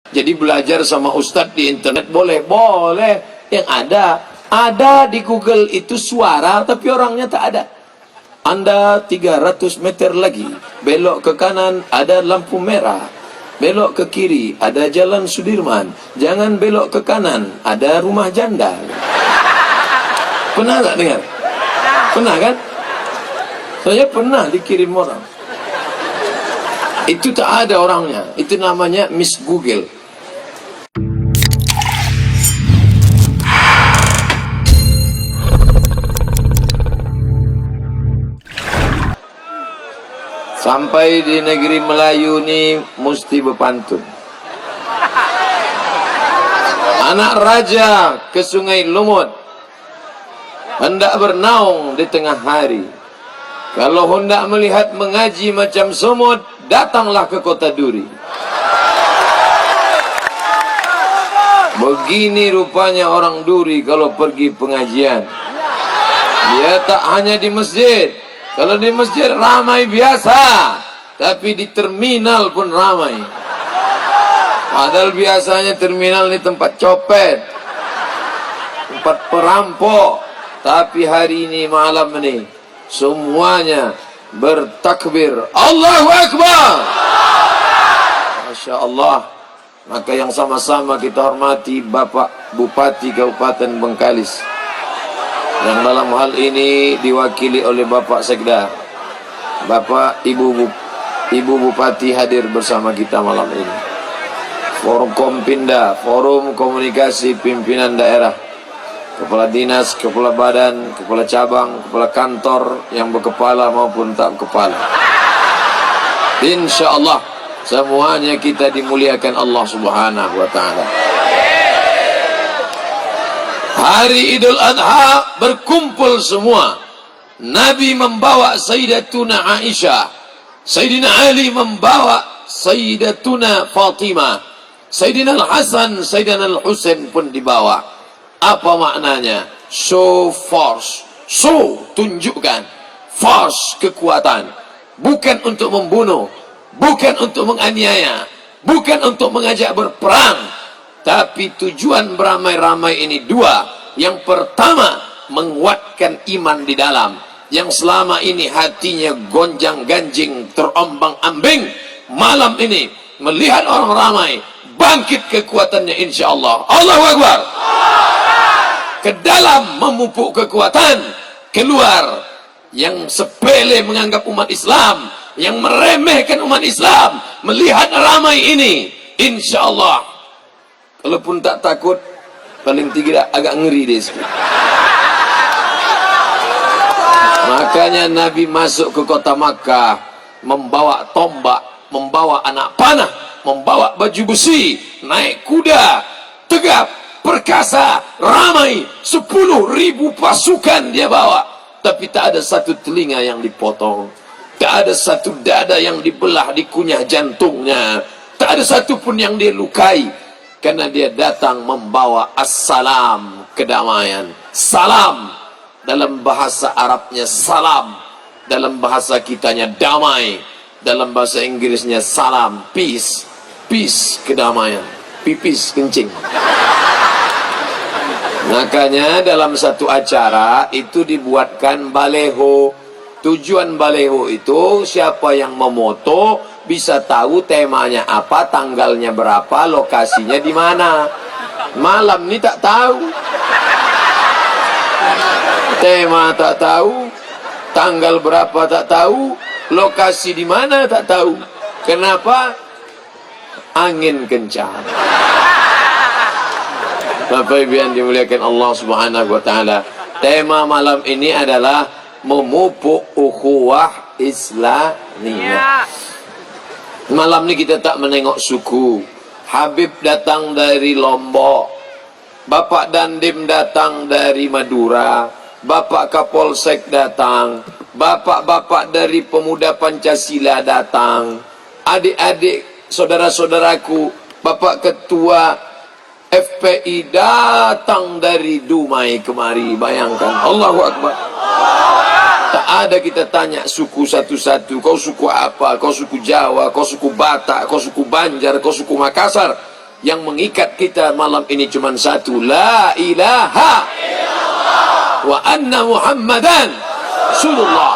Jadi belajar sama ustadz di internet boleh, boleh. Yang ada di Google itu suara tapi orangnya tak ada. Anda 300 meter lagi belok ke kanan ada lampu merah, belok ke kiri ada jalan Sudirman, jangan belok ke kanan ada rumah janda. Pernah tak dengar? Pernah kan? Saya pernah dikirim orang. Itu tak ada orangnya. Itu namanya Miss Google. Sampai di negeri Melayu ni mesti berpantun. Anak raja ke Sungai Lumut, hendak bernaung di tengah hari. Kalau hendak melihat mengaji macam semut, datanglah ke kota Duri. Begini rupanya orang Duri kalau pergi pengajian. Dia tak hanya di masjid. Kalau di masjid ramai biasa, tapi di terminal pun ramai. Padahal biasanya terminal ini tempat copet, tempat perampok. Tapi hari ini, malam ini, semuanya bertakbir. Allahu Akbar. Masya Allah. Maka yang sama-sama kita hormati Bapak Bupati Kabupaten Bengkalis, yang dalam hal ini diwakili oleh Bapak Sekda. Bapak Ibu Bupati hadir bersama kita malam ini. Forum Kompinda, Forum Komunikasi Pimpinan Daerah, Kepala Dinas, Kepala Badan, Kepala Cabang, Kepala Kantor yang berkepala maupun tak berkepala. Insya Allah semuanya kita dimuliakan Allah Subhanahu wa Ta'ala. Hari Idul Adha berkumpul semua. Nabi membawa Sayyidatuna Aisyah, Sayyidina Ali membawa Sayyidatuna Fatimah, Sayyidina Al-Hasan, Sayyidina Al-Husain pun dibawa. Apa maknanya? Show force. Show, tunjukkan. Force, kekuatan. Bukan untuk membunuh, bukan untuk menganiaya, bukan untuk mengajak berperang. Tapi tujuan beramai-ramai ini dua. Yang pertama, menguatkan iman di dalam. Yang selama ini hatinya gonjang-ganjing, terombang-ambing. Malam ini, melihat orang ramai, bangkit kekuatannya insya Allah. Allahu Akbar. Ke dalam memupuk kekuatan. Keluar yang sepele menganggap umat Islam, yang meremehkan umat Islam, melihat ramai ini, insya Allah, kalaupun tak takut, paling tidak agak ngeri dia sikit. Makanya Nabi masuk ke kota Makkah, membawa tombak, membawa anak panah, membawa baju besi, naik kuda, tegap, perkasa, ramai, 10.000 pasukan dia bawa. Tapi tak ada satu telinga yang dipotong, tak ada satu dada yang dibelah, dikunyah jantungnya, tak ada satu pun yang dia lukai. Karena dia datang membawa assalam, kedamaian. Salam, dalam bahasa Arabnya salam, dalam bahasa kitanya damai, dalam bahasa Inggrisnya salam, peace. Peace, kedamaian. Pipis, kencing. Makanya dalam satu acara itu dibuatkan baleho. Tujuan baleho itu siapa yang memoto bisa tahu temanya apa, tanggalnya berapa, lokasinya di mana. Malam ini tak tahu. Tema tak tahu, tanggal berapa tak tahu, lokasi di mana tak tahu. Kenapa? Angin kencang. Bapak Ibu yang dimuliakan Allah Subhanahu wa Ta'ala, tema malam ini adalah memupuk ukhuwah Islamiyah. Malam ini kita tak menengok suku. Habib datang dari Lombok, Bapak Dandim datang dari Madura, Bapak Kapolsek datang, bapak-bapak dari Pemuda Pancasila datang, adik-adik saudara-saudaraku, Bapak Ketua FPI datang dari Dumai kemari. Bayangkan, Allahu Akbar. Tak ada kita tanya suku satu-satu. Kau suku apa? Kau suku Jawa? Kau suku Batak? Kau suku Banjar? Kau suku Makassar? yang mengikat kita malam ini cuma satu, la ilaha wa anna Muhammadan Rasulullah.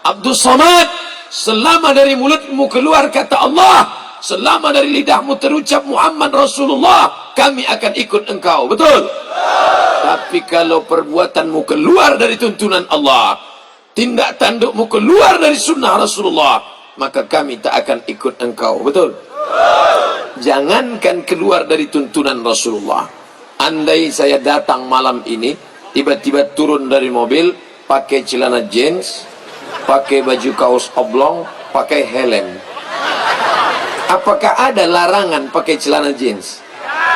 Abdul Samad, selama dari mulutmu keluar kata Allah, selama dari lidahmu terucap Muhammad Rasulullah, kami akan ikut engkau. Betul? Tapi kalau perbuatanmu keluar dari tuntunan Allah, tindak tandukmu keluar dari sunnah Rasulullah, maka kami tak akan ikut engkau. Betul? Jangankan keluar dari tuntunan Rasulullah. Andai saya datang malam ini, tiba-tiba turun dari mobil, pakai celana jeans, pakai baju kaos oblong, pakai helm. Apakah ada larangan pakai celana jeans?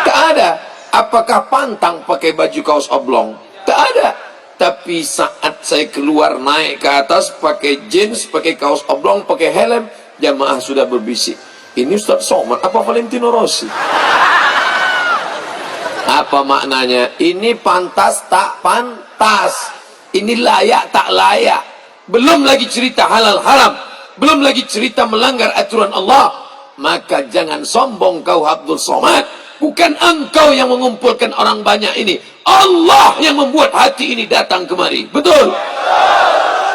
Tak ada. Apakah pantang pakai baju kaos oblong? Tak ada. Tapi saat saya keluar naik ke atas, pakai jeans, pakai kaos oblong, pakai helm, jamaah sudah berbisik, ini Ustaz Somad apa Valentino Rossi? Apa maknanya? Ini pantas tak pantas, ini layak tak layak. Belum lagi cerita halal haram, belum lagi cerita melanggar aturan Allah. Maka jangan sombong kau Abdul Somad. Bukan engkau yang mengumpulkan orang banyak ini, Allah yang membuat hati ini datang kemari. Betul?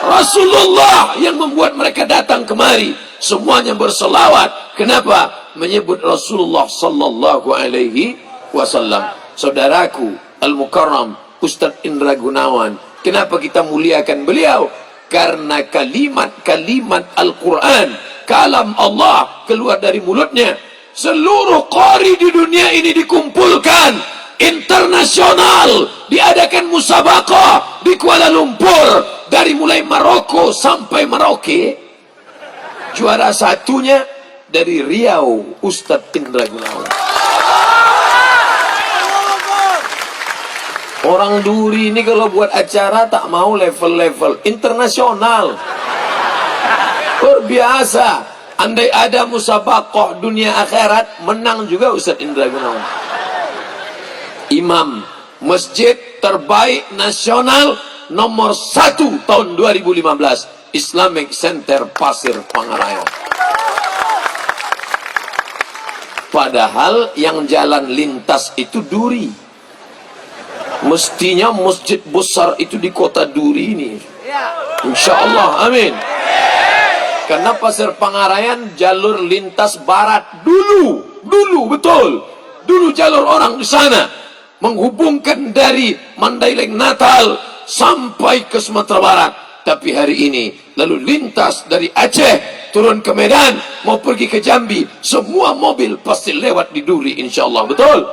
Rasulullah yang membuat mereka datang kemari. Semuanya berselawat. Kenapa? Menyebut Rasulullah sallallahu alaihi wasallam. Saudaraku Al-Mukarram Ustaz Indra Gunawan, kenapa kita muliakan beliau? Karena kalimat-kalimat Al-Quran, kalam Allah keluar dari mulutnya. Seluruh qari di dunia ini dikumpulkan, internasional, diadakan musabaqah di Kuala Lumpur, dari mulai Maroko sampai Merauke. Juara satunya dari Riau, Ustadz Indra Gunawan. Orang Duri ini kalau buat acara tak mau level-level internasional. Luar biasa. Andai ada musabaqah dunia akhirat, menang juga Ustaz Indra Gunawan. Imam masjid terbaik nasional nomor 1 tahun 2015, Islamic Center Pasir Pangarayan. Padahal yang jalan lintas itu Duri. Mestinya masjid besar itu di kota Duri ini. Insya Allah, amin. Karena Pasir Pangarayan jalur lintas barat dulu betul. Dulu jalur orang di sana menghubungkan dari Mandailing Natal sampai ke Sumatera Barat. Tapi hari ini lalu lintas dari Aceh turun ke Medan mau pergi ke Jambi, semua mobil pasti lewat di Duri insyaallah. Betul?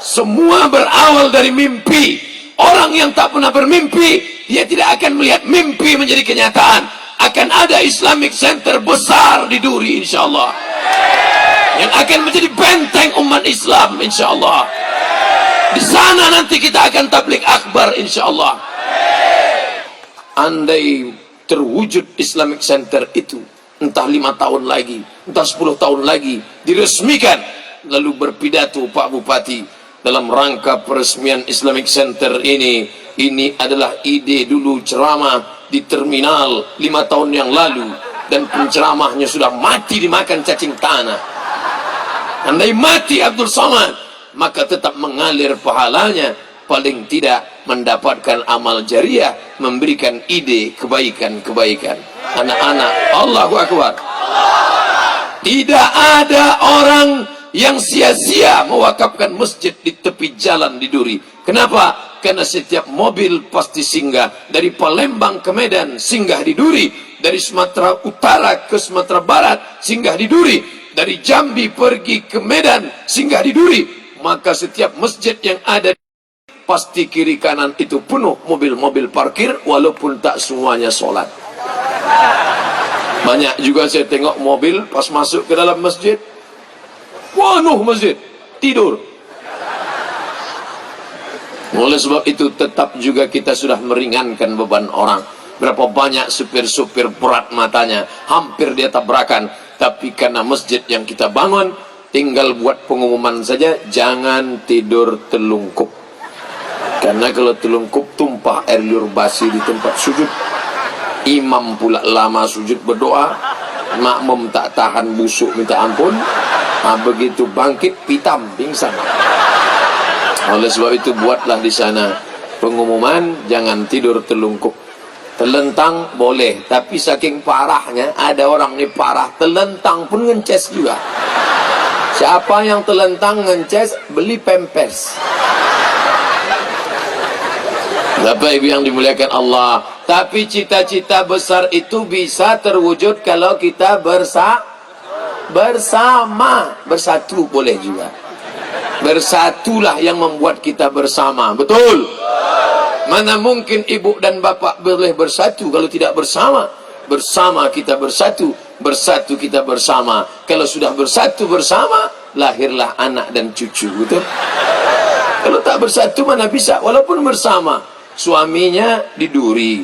Semua berawal dari mimpi. Orang yang tak pernah bermimpi, dia tidak akan melihat mimpi menjadi kenyataan. Akan ada Islamic Center besar di Duri insyaallah, yang akan menjadi benteng umat Islam insyaallah. Di sana nanti kita akan tabligh akbar insyaallah. Andai terwujud Islamic Center itu, entah 5 tahun lagi, entah 10 tahun lagi diresmikan, lalu berpidato Pak Bupati dalam rangka peresmian Islamic Center ini adalah ide dulu ceramah di terminal 5 tahun yang lalu, dan penceramahnya sudah mati dimakan cacing tanah. Andai mati Abdul Somad, maka tetap mengalir pahalanya, paling tidak mendapatkan amal jariah, memberikan ide kebaikan-kebaikan. Anak-anak, Allahu Akbar. Tidak ada orang yang sia-sia mewakafkan masjid di tepi jalan di Duri. Kenapa? Karena setiap mobil pasti singgah. Dari Palembang ke Medan singgah di Duri, dari Sumatera Utara ke Sumatera Barat singgah di Duri, dari Jambi pergi ke Medan singgah di Duri. Maka setiap masjid yang ada pasti kiri kanan itu penuh mobil-mobil parkir, walaupun tak semuanya sholat. Banyak juga saya tengok mobil pas masuk ke dalam masjid, penuh masjid, tidur. Oleh sebab itu tetap juga kita sudah meringankan beban orang. Berapa banyak supir-supir berat matanya, hampir dia tabrakan. Tapi karena masjid yang kita bangun, tinggal buat pengumuman saja, jangan tidur telungkup. Karena kalau telungkup tumpah air liur basi di tempat sujud. Imam pula lama sujud berdoa, makmum tak tahan busuk minta ampun. Nah, begitu bangkit pitam pingsan. Oleh sebab itu buatlah di sana pengumuman jangan tidur telungkup. Telentang boleh, tapi saking parahnya ada orang ini parah telentang pun ngences juga. Siapa yang telentang ngences beli pempes. Bapak Ibu yang dimuliakan Allah, tapi cita-cita besar itu bisa terwujud kalau kita bersama, bersatu boleh juga. Bersatulah yang membuat kita bersama, betul? Mana mungkin ibu dan bapak boleh bersatu kalau tidak bersama? Bersama kita bersatu, bersatu kita bersama. Kalau sudah bersatu bersama, lahirlah anak dan cucu, betul? Kalau tak bersatu mana bisa? Walaupun bersama, suaminya di Duri,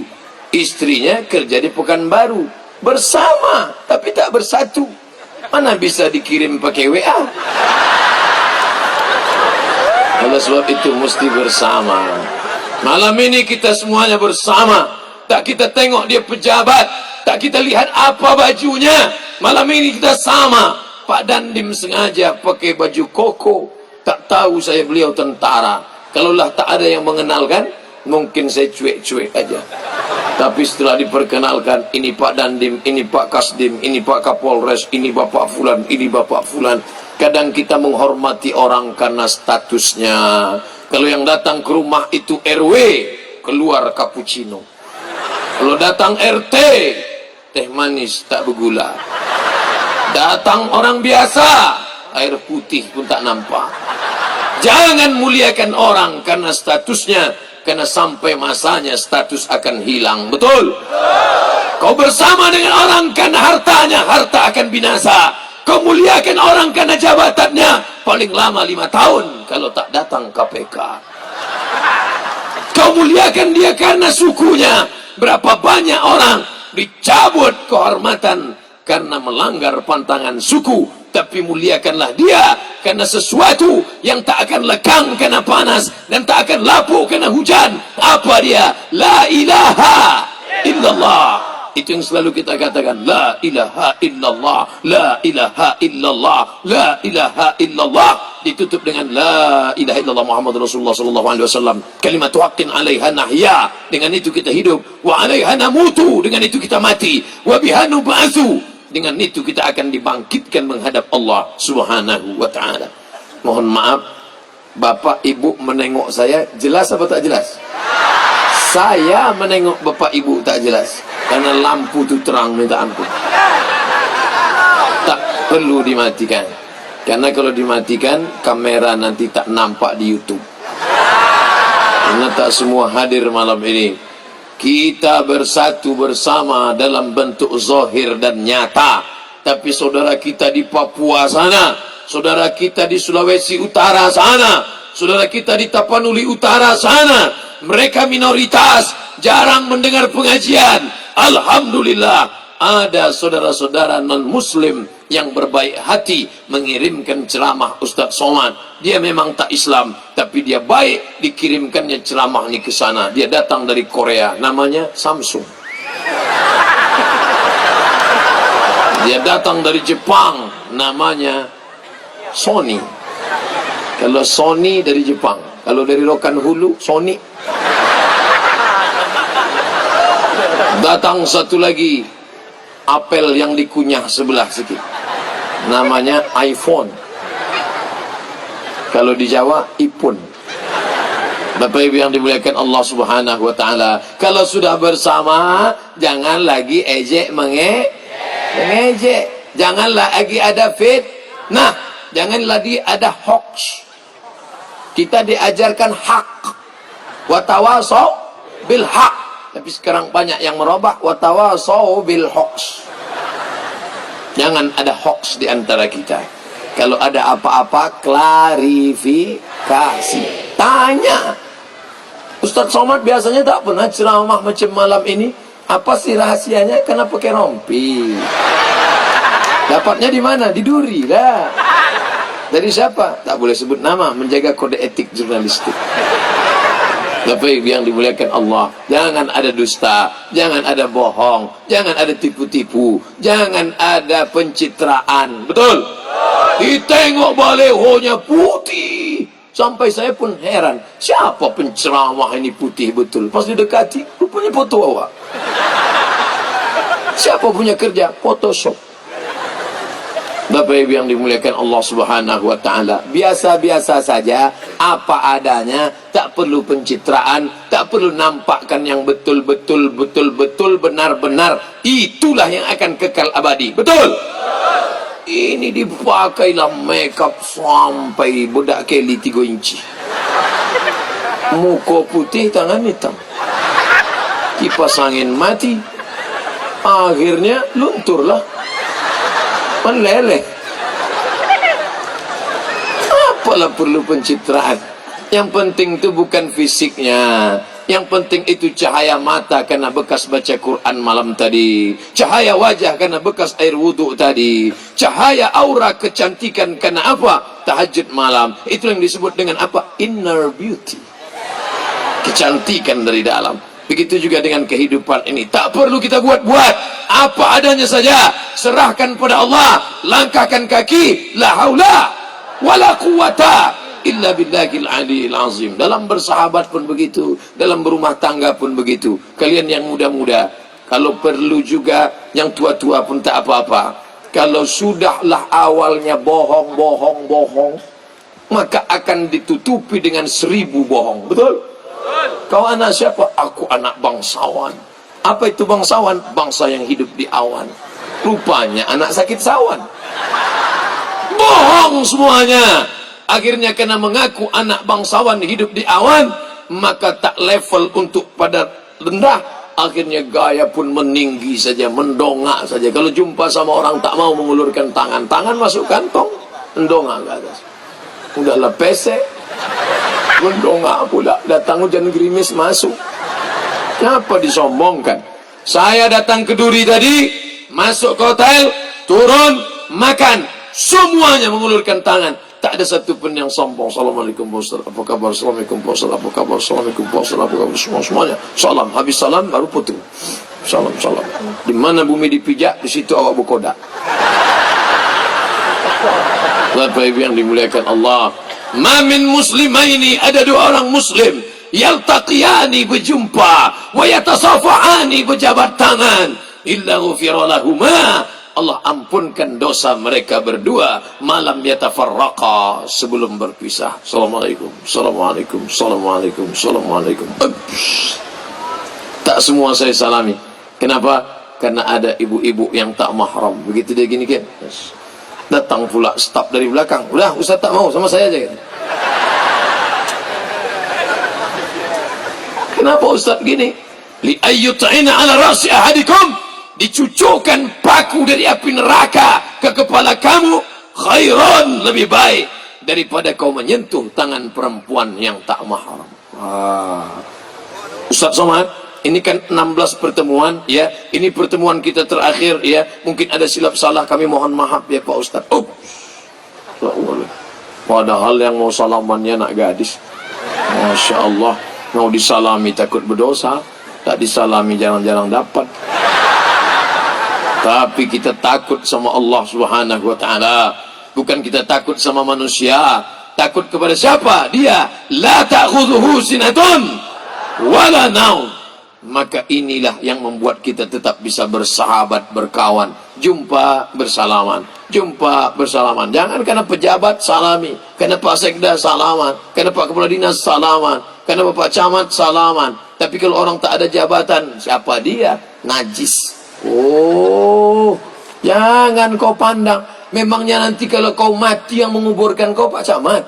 istrinya kerja di Pekanbaru, bersama tapi tak bersatu, mana bisa dikirim pakai WA? Oleh sebab itu mesti bersama. Malam ini kita semuanya bersama. Tak kita tengok dia pejabat, tak kita lihat apa bajunya. Malam ini kita sama. Pak Dandim sengaja pakai baju koko, tak tahu saya beliau tentara. Kalaulah tak ada yang mengenalkan, mungkin saya cuek-cuek aja. Tapi setelah diperkenalkan, ini Pak Dandim, ini Pak Kasdim, ini Pak Kapolres, ini Bapak Fulan, ini Bapak Fulan. Kadang kita menghormati orang karena statusnya. Kalau yang datang ke rumah itu RW, keluar cappuccino. Kalau datang RT, teh manis tak bergula. Datang orang biasa, air putih pun tak nampak. Jangan muliakan orang karena statusnya, karena sampai masanya status akan hilang, betul? Kau bersama dengan orang karena hartanya, harta akan binasa. Kau muliakan orang karena jabatannya, paling lama 5 tahun kalau tak datang KPK. Kau muliakan dia karena sukunya, berapa banyak orang dicabut kehormatan karena melanggar pantangan suku. Tapi muliakanlah dia karena sesuatu yang tak akan lekang karena panas dan tak akan lapuk karena hujan. Apa dia? La ilaha illallah. Itu yang selalu kita katakan, la ilaha illallah, la ilaha illallah, la ilaha illallah. Ditutup dengan la ilaha illallah Muhammad Rasulullah sallallahu alaihi wasallam. Kalimat haqqin 'alaiha nahya. Dengan itu kita hidup, wa 'alaiha namutu. Dengan itu kita mati, wa biha nub'atsu. Dengan itu kita akan dibangkitkan menghadap Allah Subhanahu wa taala. Mohon maaf, Bapak Ibu menengok saya jelas apa tak jelas? Saya menengok Bapak Ibu tak jelas karena lampu tu terang minta ampun. Tak perlu dimatikan, karena kalau dimatikan kamera nanti tak nampak di YouTube. Karena tak semua hadir malam ini. Kita bersatu bersama dalam bentuk zahir dan nyata. Tapi saudara kita di Papua sana, saudara kita di Sulawesi Utara sana, saudara kita di Tapanuli Utara sana, mereka minoritas, jarang mendengar pengajian. Alhamdulillah, ada saudara-saudara non-muslim yang berbaik hati mengirimkan ceramah Ustaz Somad. Dia memang tak Islam, tapi dia baik, dikirimkannya ceramah ini ke sana. Dia datang dari Korea, namanya Samsung. Dia datang dari Jepang, namanya Sony. Kalau Sony dari Jepang, kalau dari Rokan Hulu, Sony. Datang satu lagi, apel yang dikunyah sebelah sikit, namanya iPhone. Kalau di Jawa, ipun. Bapak Ibu yang dimuliakan Allah Subhanahu wa taala, kalau sudah bersama jangan lagi ejek mengejek, janganlah lagi ada fitnah, jangan lagi ada hoax. Kita diajarkan hak, wa tawasau bil haq. Tapi sekarang banyak yang merubah, wa tawasau bil hoax. Jangan ada hoax di antara kita. Kalau ada apa-apa, klarifikasi, tanya. Ustaz Somad biasanya tak pernah ceramah macam malam ini. Apa sih rahasianya? Karena pakai rompi. Dapatnya di mana? Di Duri lah. Dari siapa? Tak boleh sebut nama, menjaga kode etik jurnalistik. Bapak Ibu yang dimuliakan Allah, jangan ada dusta, jangan ada bohong, jangan ada tipu-tipu, jangan ada pencitraan. Betul? Ditengok balehonya putih. Sampai saya pun heran, siapa penceramah ini putih betul? Pas didekati, rupanya foto awak. Siapa punya kerja? Photoshop. Bapak Ibu yang dimuliakan Allah Subhanahu wa taala, biasa-biasa saja, apa adanya, tak perlu pencitraan, tak perlu nampakkan yang betul-betul benar-benar. Itulah yang akan kekal abadi. Betul? Ini dipakailah makeup sampai bedak keli 3 inci. Muka putih, tangan hitam. Kipas angin mati. Akhirnya lunturlah. Meleleh. Apalah perlu pencitraan. Yang penting itu bukan fisiknya. Yang penting itu cahaya mata karena bekas baca Quran malam tadi. Cahaya wajah karena bekas air wudhu tadi. Cahaya aura kecantikan karena apa? Tahajud malam. Itu yang disebut dengan apa? Inner beauty. Kecantikan dari dalam. Begitu juga dengan kehidupan ini. Tak perlu kita buat-buat. Apa adanya saja. Serahkan pada Allah. Langkahkan kaki. La haula wala quwata illa billahil aliyil azim. Dalam bersahabat pun begitu. Dalam berumah tangga pun begitu. Kalian yang muda-muda, kalau perlu juga yang tua-tua pun tak apa-apa. Kalau sudahlah awalnya bohong, maka akan ditutupi dengan 1000 bohong. Betul? Kau anak siapa? Aku anak bangsawan. Apa itu bangsawan? Bangsa yang hidup di awan. Rupanya anak sakit sawan. Bohong semuanya. Akhirnya karena mengaku anak bangsawan hidup di awan, maka tak level untuk pada rendah. Akhirnya gaya pun meninggi saja, mendongak saja. Kalau jumpa sama orang tak mau mengulurkan tangan, tangan masuk kantong, mendongak ke atas. Udahlah pesek, mendongak pula. Datang hujan gerimis masuk. Kenapa disombongkan? Saya datang ke Duri tadi, masuk ke hotel, turun, makan, semuanya mengulurkan tangan. Tak ada satu pun yang sombong. Assalamualaikum Pak Ustaz, apa kabar? Assalamualaikum Pak Ustaz, apa kabar? Assalamualaikum Pak Ustaz, apa kabar? Semuanya salam, habis salam baru putus. Salam. Di mana bumi dipijak, di situ awak berkodak. Bapak Ibu yang dimuliakan Allah, ma min muslimaini, ada 2 orang muslim, yaltaqiyani, berjumpa, wa yatasafahani, berjabat tangan, illa ghufira lahuma, Allah ampunkan dosa mereka berdua malam yatafarraqa, sebelum berpisah. Assalamualaikum. Tak semua saya salami. Kenapa? Karena ada ibu-ibu yang tak mahram. Begitu dia gini kan, datang pula staf dari belakang. Udah, Ustaz tak mau, sama saya aja kan. Kenapa Ustaz gini? Li ayyut'ina ala rasi ahadikum, dicucukkan paku dari api neraka ke kepala kamu, khairan, lebih baik daripada kau menyentuh tangan perempuan yang tak mahram. Ustaz Somad, ini kan 16 pertemuan ya. Ini pertemuan kita terakhir ya. Mungkin ada silap salah, kami mohon maaf ya Pak Ustaz. Padahal yang mau salamannya nak gadis. Masya Allah. Mau disalami takut berdosa, tak disalami jarang-jarang dapat. Tapi kita takut sama Allah Subhanahu wa taala. Bukan kita takut sama manusia. Takut kepada siapa? Dia. La ta'khudhuhu sinatun wala naum. Maka inilah yang membuat kita tetap bisa bersahabat, berkawan, jumpa bersalaman, jumpa bersalaman. Jangan karena pejabat salami, karena Pak Sekda salaman, karena Pak Kepala Dinas salaman, karena Bapak Camat salaman. Tapi kalau orang tak ada jabatan, siapa dia? Najis. Oh, jangan kau pandang. Memangnya nanti kalau kau mati yang menguburkan kau Pak Camat?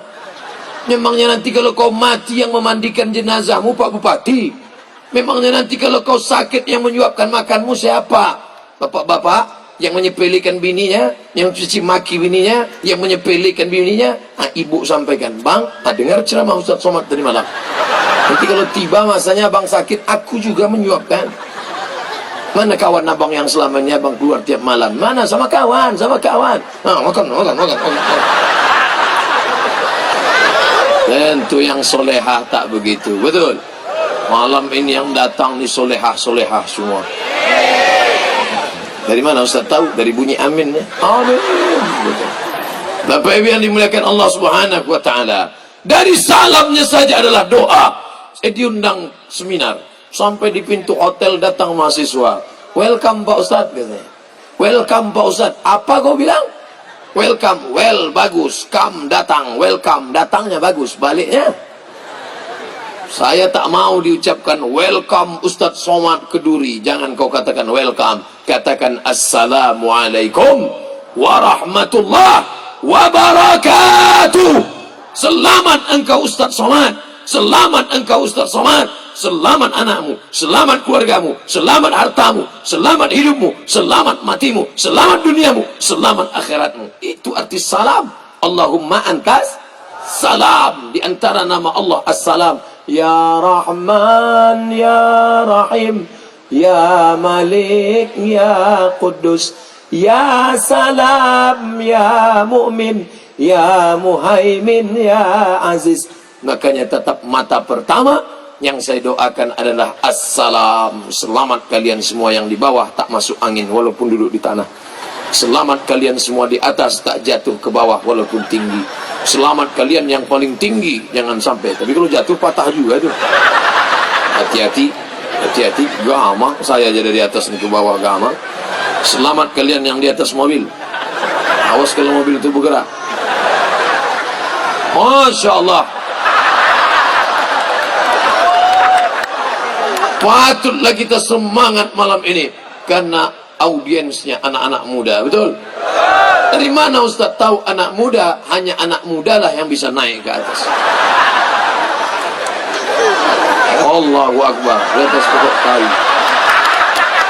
Memangnya nanti kalau kau mati yang memandikan jenazahmu Pak Bupati? Memangnya nanti kalau kau sakit yang menyuapkan makanmu siapa? Bapak-bapak yang menyepelekan bininya, yang cuci maki bininya, yang menyepelekan bininya, ibu sampaikan, Bang, dengar ceramah Ustaz Somad tadi malam. Nanti kalau tiba masanya abang sakit, aku juga menyuapkan. Mana kawan abang yang selamanya abang keluar tiap malam? Mana? Sama kawan. Makan. Tentu yang solehah tak begitu, betul? Malam ini yang datang ni solehah semua. Dari mana Ustaz tahu? Dari bunyi aminnya. Amin. Bapak Ibu yang dimuliakan Allah Subhanahu wa taala, dari salamnya saja adalah doa. Saya diundang seminar, sampai di pintu hotel datang mahasiswa. Welcome Pak Ustadz katanya. Welcome Pak Ustadz. Apa kau bilang? Welcome, well bagus, come datang, welcome datangnya bagus, baliknya saya tak mau diucapkan welcome Ustadz Somad Keduri. Jangan kau katakan welcome, katakan assalamualaikum warahmatullahi wabarakatuh. Selamat engkau Ustadz Somad, selamat engkau Ustadz Somad, selamat anakmu, selamat keluargamu, selamat hartamu, selamat hidupmu, selamat matimu, selamat duniamu, selamat akhiratmu. Itu arti salam. Allahumma antas salam. Di antara nama Allah as-salam. Ya Rahman, Ya Rahim, Ya Malik, Ya Quddus, Ya Salam, Ya Mu'min, Ya Muhaimin, Ya Aziz. Makanya tetap mata pertama yang saya doakan adalah assalam. Selamat kalian semua yang di bawah tak masuk angin walaupun duduk di tanah. Selamat kalian semua di atas tak jatuh ke bawah walaupun tinggi. Selamat kalian yang paling tinggi, jangan sampai. Tapi kalau jatuh patah juga tuh. Hati-hati, hati-hati. Gampang saya aja dari atas ke bawah gampang. Selamat kalian yang di atas mobil. Awas kalau mobil itu bergerak. Masya Allah. Patutlah kita semangat malam ini karena audiensnya anak-anak muda, betul? Dari mana Ustaz tahu anak muda? Hanya anak muda lah yang bisa naik ke atas. Allahu Akbar, di atas pokok kayu.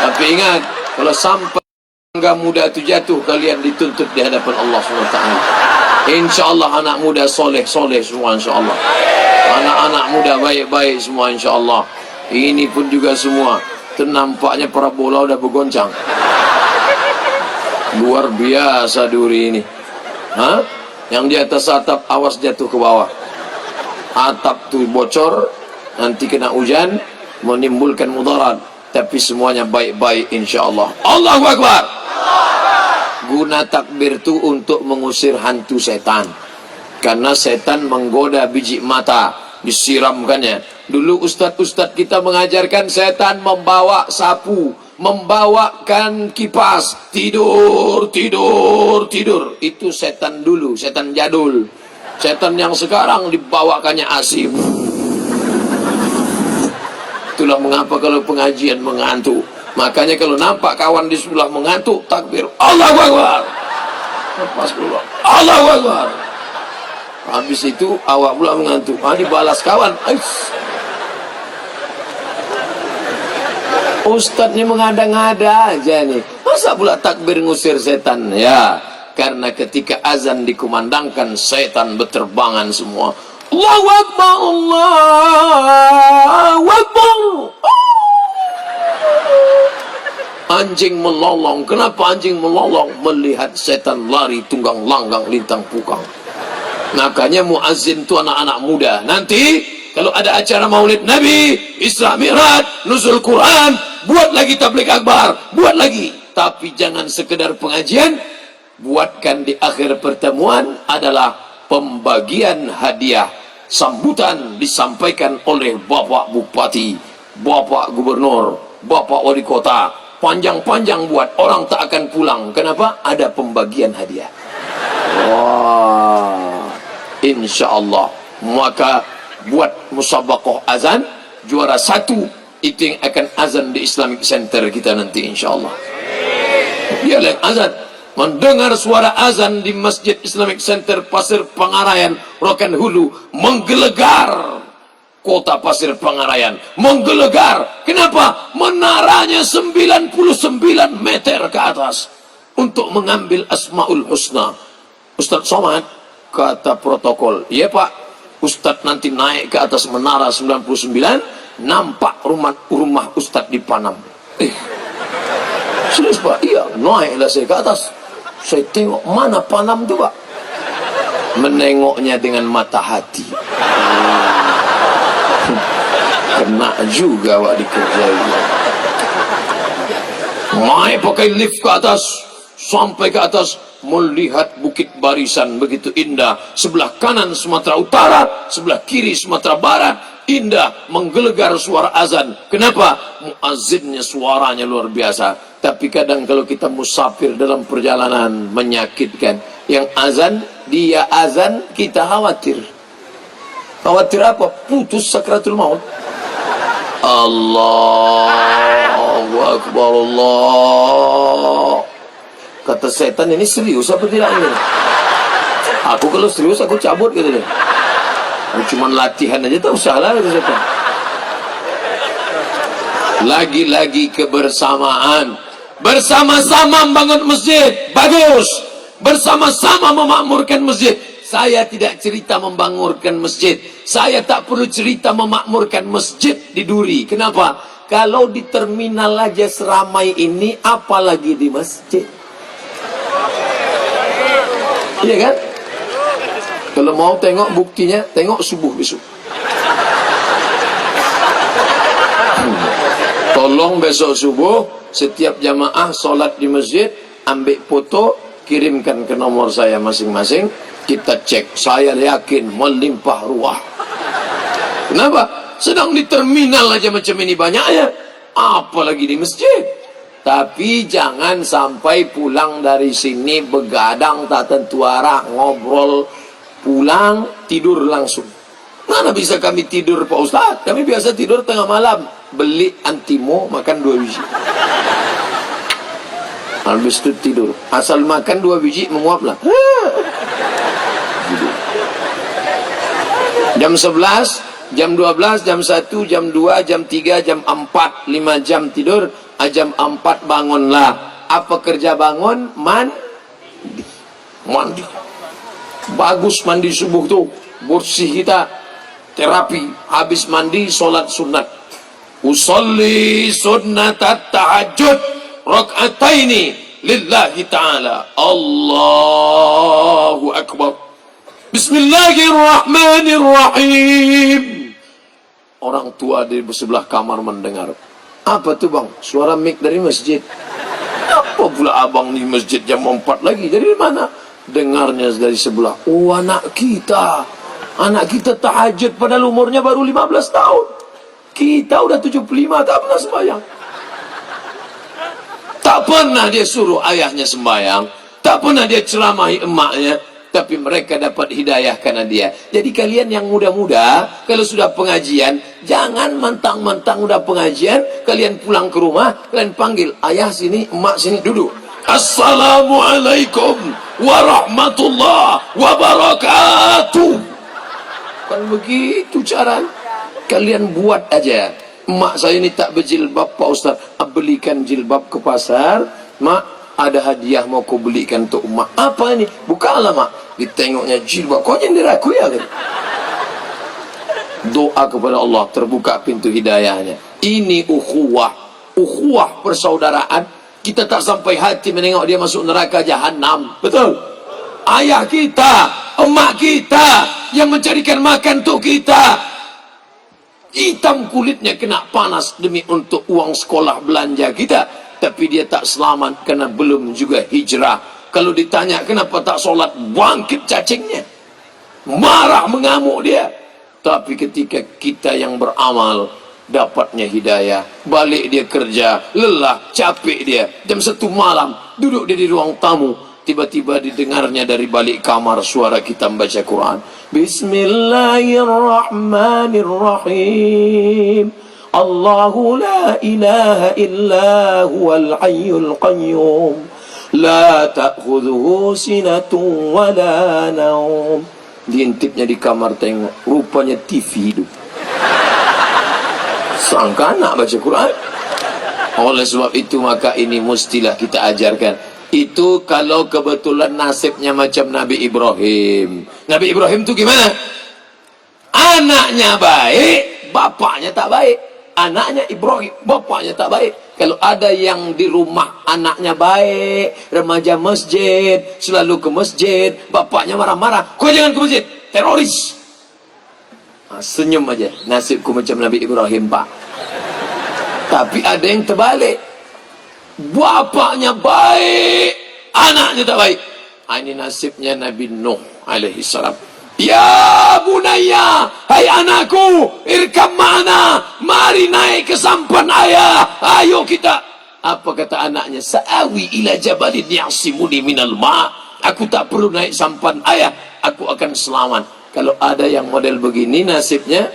Tapi ingat, kalau sampai tangga muda itu jatuh, kalian dituntut di hadapan Allah SWT. Insya Allah anak muda soleh-soleh semua insya Allah. Anak-anak muda baik-baik semua insya Allah. Ini pun juga semua. Nampaknya para bola udah bergoncang. Luar biasa duri ini. Hah? Yang di atas atap awas jatuh ke bawah. Atap tuh bocor, nanti kena hujan, menimbulkan mudarat. Tapi semuanya baik-baik insya-Allah. Allahu Akbar. Guna takbir itu untuk mengusir hantu setan. Karena setan menggoda biji mata, disiramkannya. Dulu ustadz-ustadz kita mengajarkan setan membawa sapu, membawakan kipas, tidur, tidur, tidur. Itu setan dulu, setan jadul. Setan yang sekarang dibawakannya AC. Itulah mengapa kalau pengajian mengantuk. Makanya kalau nampak kawan di sebelah mengantuk, takbir, Allahu Akbar. Lepas keluar, Allahu Akbar. Habis itu awak pula mengantuk. Dibalas kawan. Ustadz ini mengada-ngada aja nih. Masa pula takbir ngusir setan? Ya, karena ketika azan dikumandangkan, setan berterbangan semua. Allahu Akbar, Allahu Akbar. Anjing melolong. Kenapa anjing melolong? Melihat setan lari tunggang langgang lintang pukang. Makanya muazzin itu anak-anak muda. Nanti kalau ada acara maulid Nabi, Isra Mi'raj, nuzul Quran, buat lagi tabligh akbar, buat lagi. Tapi jangan sekedar pengajian, buatkan di akhir pertemuan adalah pembagian hadiah. Sambutan disampaikan oleh Bapak Bupati, Bapak Gubernur, Bapak Wali Kota. Panjang-panjang buat, orang tak akan pulang. Kenapa? Ada pembagian hadiah. Wah, insya Allah. Maka buat musabaqah azan, juara 1 itu yang akan azan di Islamic Center kita nanti insya Allah. Dia lihat azan, mendengar suara azan di Masjid Islamic Center Pasir Pangarayan, Rokan Hulu, menggelegar kota Pasir Pangarayan, menggelegar. Kenapa? Menaranya 99 meter ke atas untuk mengambil Asmaul Husna. Ustadz Somad kata protokol, iya Pak, Ustadz nanti naik ke atas menara 99, nampak rumah Ustadz di Panam. Serius Pak? Iya, naiklah saya ke atas. Saya tengok, mana Panam itu Pak? Menengoknya dengan mata hati. Kena juga Pak dikerjai. Naik pakai lift ke atas, sampai ke atas, melihat Bukit Barisan begitu indah. Sebelah kanan Sumatera Utara, sebelah kiri Sumatera Barat, indah, menggelegar suara azan. Kenapa? Muazzinnya suaranya luar biasa. Tapi kadang kalau kita musafir dalam perjalanan, menyakitkan. Yang azan, dia azan, kita khawatir. Khawatir apa? Putus sakratul maut. Allahu Akbar, Allah. Kata setan, ini serius apa tidak ini? Aku kalau serius aku cabut gitu deh. Cuma latihan aja tak usah lah, kata setan. Lagi-lagi kebersamaan. Bersama-sama membangun masjid, bagus. Bersama-sama memakmurkan masjid. Saya tidak cerita membangunkan masjid. Saya tak perlu cerita memakmurkan masjid di Duri. Kenapa? Kalau di terminal aja seramai ini, apalagi di masjid. Iya kan? Kalau mau tengok buktinya, tengok subuh besok. Tolong besok subuh, setiap jamaah solat di masjid, ambil foto, kirimkan ke nomor saya masing-masing. Kita cek, saya yakin melimpah ruah. Kenapa? Sedang di terminal aja macam ini banyaknya, apalagi di masjid. Tapi jangan sampai pulang dari sini begadang tak tentu arah, ngobrol, pulang tidur langsung. Mana bisa kami tidur Pak Ustaz? Kami biasa tidur tengah malam, beli antimo, makan 2 biji. Habis itu tidur. Asal makan 2 biji menguap lah. Jam 11, jam 12, jam 1, jam 2, jam 3, jam 4, 5 jam tidur. Jam 4 bangunlah. Apa kerja bangun? Mandi. Bagus mandi subuh tuh. Bersih kita. Terapi. Habis mandi, solat sunat. Usolli sunnatat tahajud. Rak'ataini lillahi ta'ala. Allahu Akbar. Bismillahirrahmanirrahim. Orang tua di sebelah kamar mendengar. Apa tuh bang? Suara mic dari masjid. Apa pula abang di masjid jam 4 lagi? Dari mana? Dengarnya dari sebelah. Oh, anak kita tahajud padahal umurnya baru 15 tahun. Kita udah 75 tak pernah sembahyang. Tak pernah dia suruh ayahnya sembahyang. Tak pernah dia ceramahi emaknya. Tapi mereka dapat hidayah karena dia. Jadi kalian yang muda-muda, kalau sudah pengajian, jangan mentang-mentang udah pengajian, kalian pulang ke rumah, kalian panggil ayah sini, emak sini, duduk. Assalamualaikum warahmatullahi wabarakatuh. Kan begitu cara. Kalian buat aja. Emak saya ini tak berjilbab Pak Ustaz, belikan jilbab ke pasar. Mak, ada hadiah mau kau belikan untuk emak. Apa ini? Bukalah mak. Ditengoknya jilbab. Kau nyindir aku ya kan? Doa kepada Allah, terbuka pintu hidayahnya. Ini ukhuwah. Ukhuwah persaudaraan. Kita tak sampai hati menengok dia masuk neraka jahanam. Betul? Ayah kita, emak kita yang mencarikan makan untuk kita. Hitam kulitnya kena panas demi untuk uang sekolah belanja kita. Tapi dia tak selamat karena belum juga hijrah. Kalau ditanya kenapa tak solat, bangkit cacingnya. Marah mengamuk dia. Tapi ketika kita yang beramal, dapatnya hidayah. Balik dia kerja, lelah, capek dia. Jam 1 malam, duduk dia di ruang tamu. Tiba-tiba didengarnya dari balik kamar suara kita membaca Quran. Bismillahirrahmanirrahim. Allahu la ilaha illa huwal hayyul qayyum. La ta'khudhuhu sinatun wa la naum. Diintipnya di kamar, tengok. Rupanya TV hidup. Sangka anak baca Quran. Oleh sebab itu maka ini mestilah kita ajarkan. Itu kalau kebetulan nasibnya macam Nabi Ibrahim. Nabi Ibrahim itu gimana? Anaknya baik, bapaknya tak baik. Anaknya Ibrahim, bapaknya tak baik. Kalau ada yang di rumah anaknya baik, remaja masjid, selalu ke masjid, bapaknya marah-marah, kau jangan ke masjid, teroris. Senyum aja, nasibku macam Nabi Ibrahim pak. Tapi ada yang terbalik, bapaknya baik, anaknya tak baik. Ini nasibnya Nabi Nuh alaihi salam. Ya bunaya, hai anakku, irkam ma'ana, mari naik ke sampan ayah, ayo kita. Apa kata anaknya? Sa'awi ila jabalin ya'simuni minal ma'. Aku tak perlu naik sampan ayah, aku akan selamat. Kalau ada yang model begini nasibnya,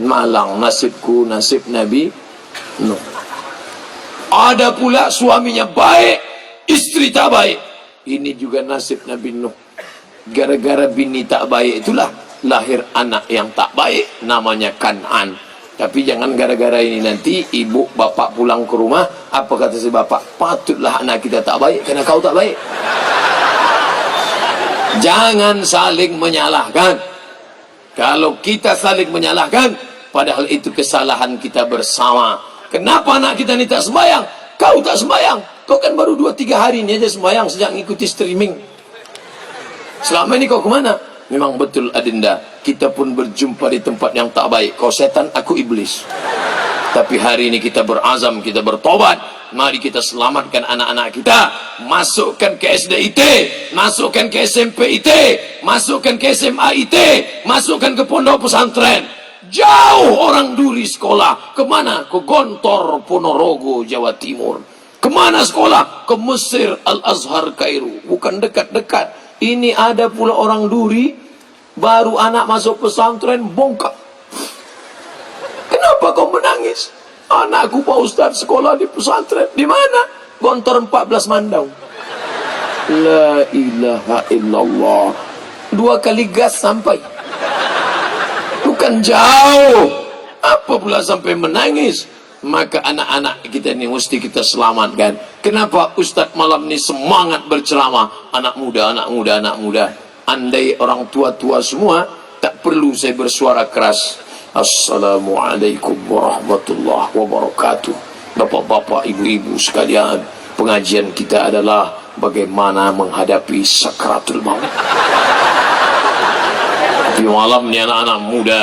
malang nasibku, nasib Nabi Nuh. Ada pula suaminya baik, istri tak baik. Ini juga nasib Nabi Nuh. Gara-gara bini tak baik itulah lahir anak yang tak baik, namanya Kan'an. Tapi jangan gara-gara ini nanti ibu bapak pulang ke rumah, apa kata si bapak? Patutlah anak kita tak baik karena kau tak baik. Jangan saling menyalahkan. Kalau kita saling menyalahkan, padahal itu kesalahan kita bersama. Kenapa anak kita ini tak sembahyang? Kau tak sembahyang. Kau kan baru 2-3 hari ini aja sembahyang sejak ngikuti streaming. Selama ini kau kemana? Memang betul adinda, kita pun berjumpa di tempat yang tak baik. Kau setan, aku iblis. Tapi hari ini kita berazam, kita bertobat. Mari kita selamatkan anak-anak kita. Masukkan ke SDIT, masukkan ke SMP IT, masukkan ke SMA IT, masukkan ke pondok pesantren. Jauh orang duri sekolah. Kemana? Ke Gontor, Ponorogo, Jawa Timur. Kemana sekolah? Ke Mesir, Al-Azhar, Kairo. Bukan dekat-dekat. Ini ada pula orang duri, baru anak masuk pesantren, bongkak. Kenapa kau menangis? Anakku Pak Ustaz sekolah di pesantren. Di mana? Gontor 14 Mandau. La ilaha illallah. 2 kali gas sampai. Bukan jauh. Apa pula sampai menangis? Maka anak-anak kita ini mesti kita selamatkan. Kenapa Ustaz malam ini semangat berceramah? Anak muda, anak muda, anak muda. Andai orang tua-tua semua, tak perlu saya bersuara keras. Assalamualaikum warahmatullahi wabarakatuh. Bapak-bapak, ibu-ibu sekalian, pengajian kita adalah bagaimana menghadapi sakratul maut. Tapi malam ini anak-anak muda.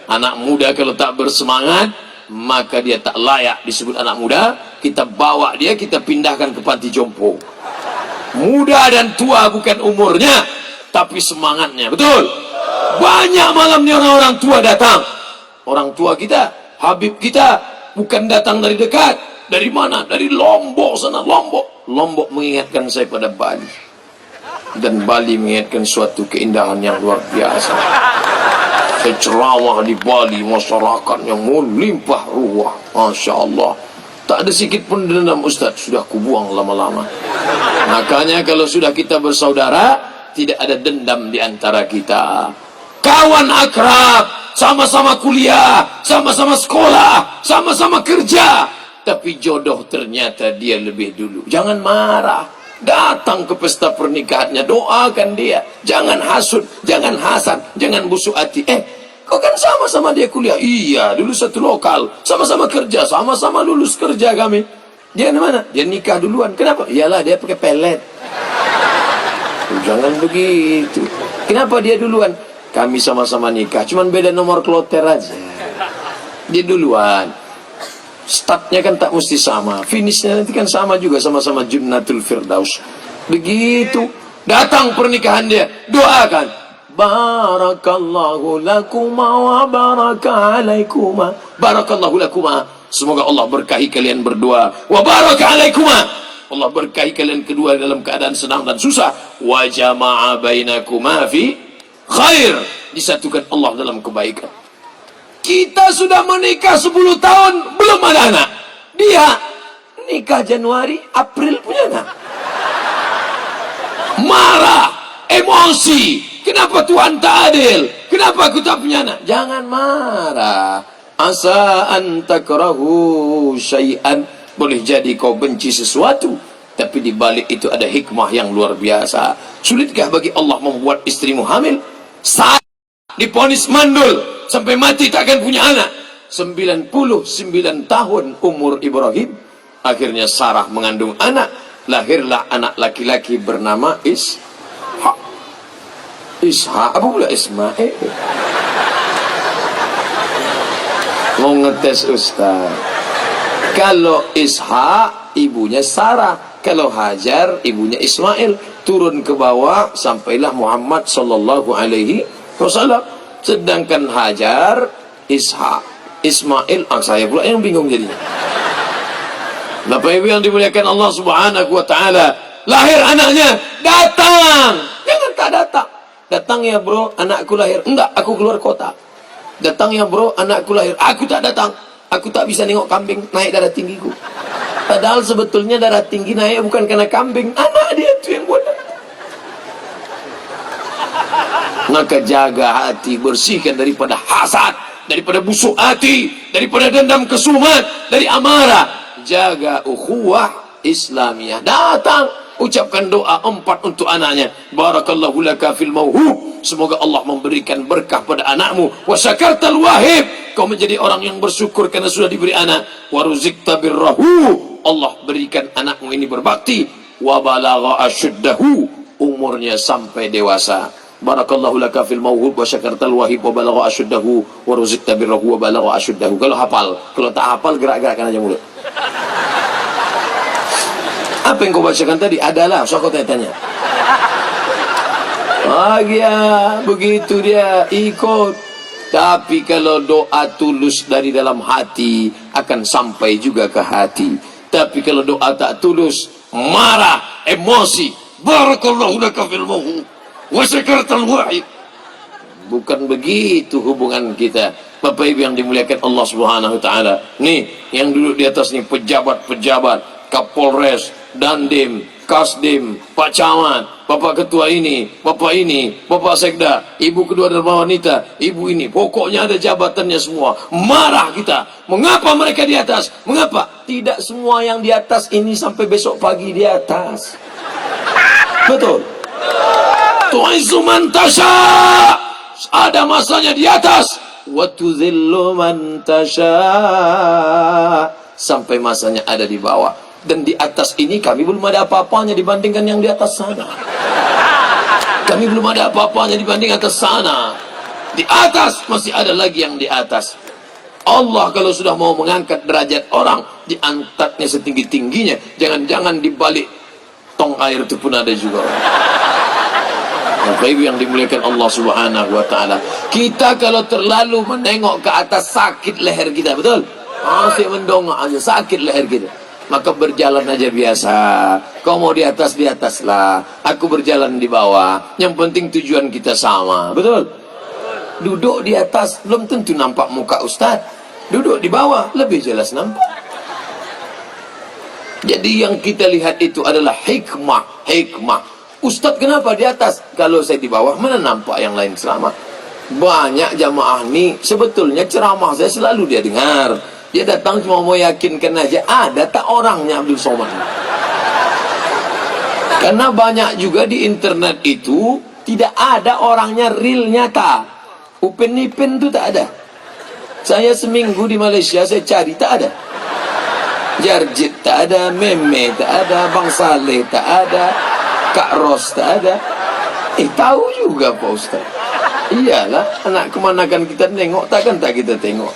Anak muda kalau tak bersemangat, maka dia tak layak disebut anak muda. Kita bawa dia, kita pindahkan ke panti jompo. Muda dan tua bukan umurnya, tapi semangatnya. Betul? Banyak malamnya orang-orang tua datang. Orang tua kita, Habib kita, bukan datang dari dekat. Dari mana? Dari Lombok sana, Lombok. Lombok mengingatkan saya pada Bali. Dan Bali mengingatkan suatu keindahan yang luar biasa. Saya ceramah di Bali, masyarakat yang melimpah ruah, Masya Allah. Tak ada sikit pun dendam Ustaz, sudah kubuang lama-lama. Makanya kalau sudah kita bersaudara, tidak ada dendam di antara kita. Kawan akrab, sama-sama kuliah, sama-sama sekolah, sama-sama kerja. Tapi jodoh ternyata dia lebih dulu. Jangan marah. Datang ke pesta pernikahannya, doakan dia. Jangan hasud, jangan hasad, jangan busuk hati. Kau kan sama-sama dia kuliah. Iya, dulu satu lokal, sama-sama kerja, sama-sama lulus kerja kami. Dia di mana? Dia nikah duluan. Kenapa? Iyalah dia pakai pelet. Jangan begitu. Kenapa dia duluan? Kami sama-sama nikah, cuman beda nomor kloter aja. Dia duluan. Startnya kan tak mesti sama, finishnya nanti kan sama juga, sama-sama Jannatul Firdaus. Begitu datang pernikahan dia, doakan. Barakallahu lakuma wa baraka alaikuma. Barakallahu lakuma. Semoga Allah berkahi kalian berdua. Wa baraka alaikuma. Allah berkahi kalian kedua dalam keadaan senang dan susah. Wa jama'a bainakuma fi khair. Disatukan Allah dalam kebaikan. Kita sudah menikah 10 tahun, belum ada anak. Dia nikah Januari, April punya anak. Marah, emosi. Kenapa Tuhan tak adil? Kenapa aku tak punya anak? Jangan marah. Asa an takrahu syai'an. Boleh jadi kau benci sesuatu, tapi di balik itu ada hikmah yang luar biasa. Sulitkah bagi Allah membuat istrimu hamil? Saat diponis mandul sampai mati takkan punya anak. 99 tahun umur Ibrahim, akhirnya Sarah mengandung anak. Lahirlah anak laki-laki bernama Ishak. Ishak apa pula Ismail? Mau ngetes Ustaz. Kalau Ishak ibunya Sarah, Kalau Hajar ibunya Ismail, turun ke bawah sampailah Muhammad sallallahu alaihi wasallam. Sedangkan Hajar Ishak, Ismail, saya pula yang bingung jadinya. Bapak Ibu yang dimuliakan Allah Subhanahu wa taala, lahir anaknya, datang. Jangan tak datang. Datang ya bro, anakku lahir. Enggak, aku keluar kota. Datang ya bro, anakku lahir. Aku tak datang. Aku tak bisa nengok kambing naik darah tinggiku. Padahal sebetulnya darah tinggi naik bukan karena kambing, anak dia itu yang buat. Maka jaga hati, bersihkan daripada hasad, daripada busuk hati, daripada dendam kesumat, dari amarah. Jaga ukhuwah Islamiyah. Datang, ucapkan doa 4 untuk anaknya. Barakallahu laka fil mauhub. Semoga Allah memberikan berkah pada anakmu. Wa syakartal wahib. Kau menjadi orang yang bersyukur karena sudah diberi anak. Wa ruzikta birrahu. Allah berikan anakmu ini berbakti. Wa balagha asyuddahu. Umurnya sampai dewasa. Barakallahu laka fil mauhub wa syakartal wahib wa balagha asyuddahu wa ruzikta birrahu wa balagha asyuddahu. Kalau hafal, kalau tak hafal gerak-gerakkan aja mulut. Apa yang kau bacakan tadi? Adalah, so kau tanya-tanya. Ya, begitu dia ikut. Tapi kalau doa tulus dari dalam hati, akan sampai juga ke hati. Tapi kalau doa tak tulus, marah, emosi. Barakallahu laka fil mauhub wa syakartal wahid. Bukan begitu hubungan kita. Bapak Ibu yang dimuliakan Allah Subhanahu wa taala. Nih, yang duduk di atas nih pejabat-pejabat, Kapolres, Dandim, Kasdim, Pak Camat, Bapak Ketua ini, Bapak Sekda, Ibu Kedua Dharma Wanita, Ibu ini, pokoknya ada jabatannya semua. Marah kita. Mengapa mereka di atas? Mengapa? Tidak semua yang di atas ini sampai besok pagi di atas. Betul? Tu'izzu man tasha. Ada masanya di atas. Wa tuzillu man tasha. Sampai masanya ada di bawah. Dan di atas ini kami belum ada apa-apanya dibandingkan yang di atas sana. Kami belum ada apa-apanya dibanding atas sana. Di atas masih ada lagi yang di atas. Allah kalau sudah mau mengangkat derajat orang, diangkatnya setinggi-tingginya. Jangan-jangan di balik tong air itu pun ada juga. Bapak Ibu yang dimuliakan Allah Subhanahu wa taala. Kita kalau terlalu menengok ke atas, sakit leher kita, betul? Masih mendongak aja, sakit leher kita. Maka berjalan aja biasa. Kau mau di atas lah. Aku berjalan di bawah. Yang penting tujuan kita sama. Betul? Duduk di atas belum tentu nampak muka Ustaz. Duduk di bawah lebih jelas nampak. Jadi yang kita lihat itu adalah hikmah. Ustaz kenapa di atas? Kalau saya di bawah mana nampak yang lain selamat? Banyak jamaah nih sebetulnya ceramah saya selalu dia dengar. Dia datang cuma mau yakinkan aja, ada tak orangnya Abdul Somad. Karena banyak juga di internet itu tidak ada orangnya real nyata. Upin Ipin itu tak ada. Saya seminggu di Malaysia saya cari tak ada. Jarjit tak ada, Meme tak ada, Bang Saleh tak ada, Kak Ros tak ada. Tahu juga Pak Ustaz. Iyalah, anak kemanakan kita nengok, takkan tak kita tengok.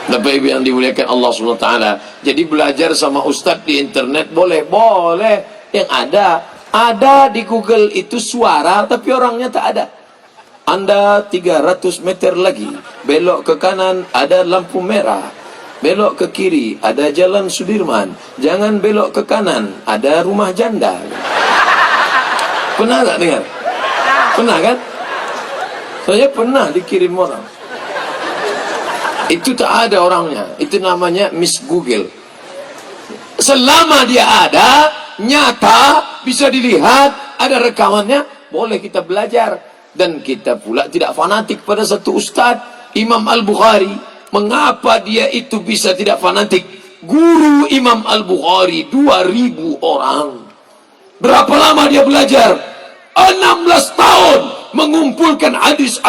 Bapak Ibu yang dimuliakan Allah SWT. Jadi belajar sama Ustadz di internet boleh. Yang ada di Google itu suara tapi orangnya tak ada. Anda 300 meter lagi belok ke kanan ada lampu merah, belok ke kiri ada jalan Sudirman, jangan belok ke kanan ada rumah janda. Pernah tak dengar? Pernah kan? Saya pernah dikirim orang. Itu tak ada orangnya. Itu namanya Miss Google. Selama dia ada, nyata, bisa dilihat, ada rekamannya, boleh kita belajar. Dan kita pula tidak fanatik pada satu ustadz. Imam Al-Bukhari, mengapa dia itu bisa tidak fanatik? Guru Imam Al-Bukhari 2000 orang. Berapa lama dia belajar? 16 tahun mengumpulkan hadis.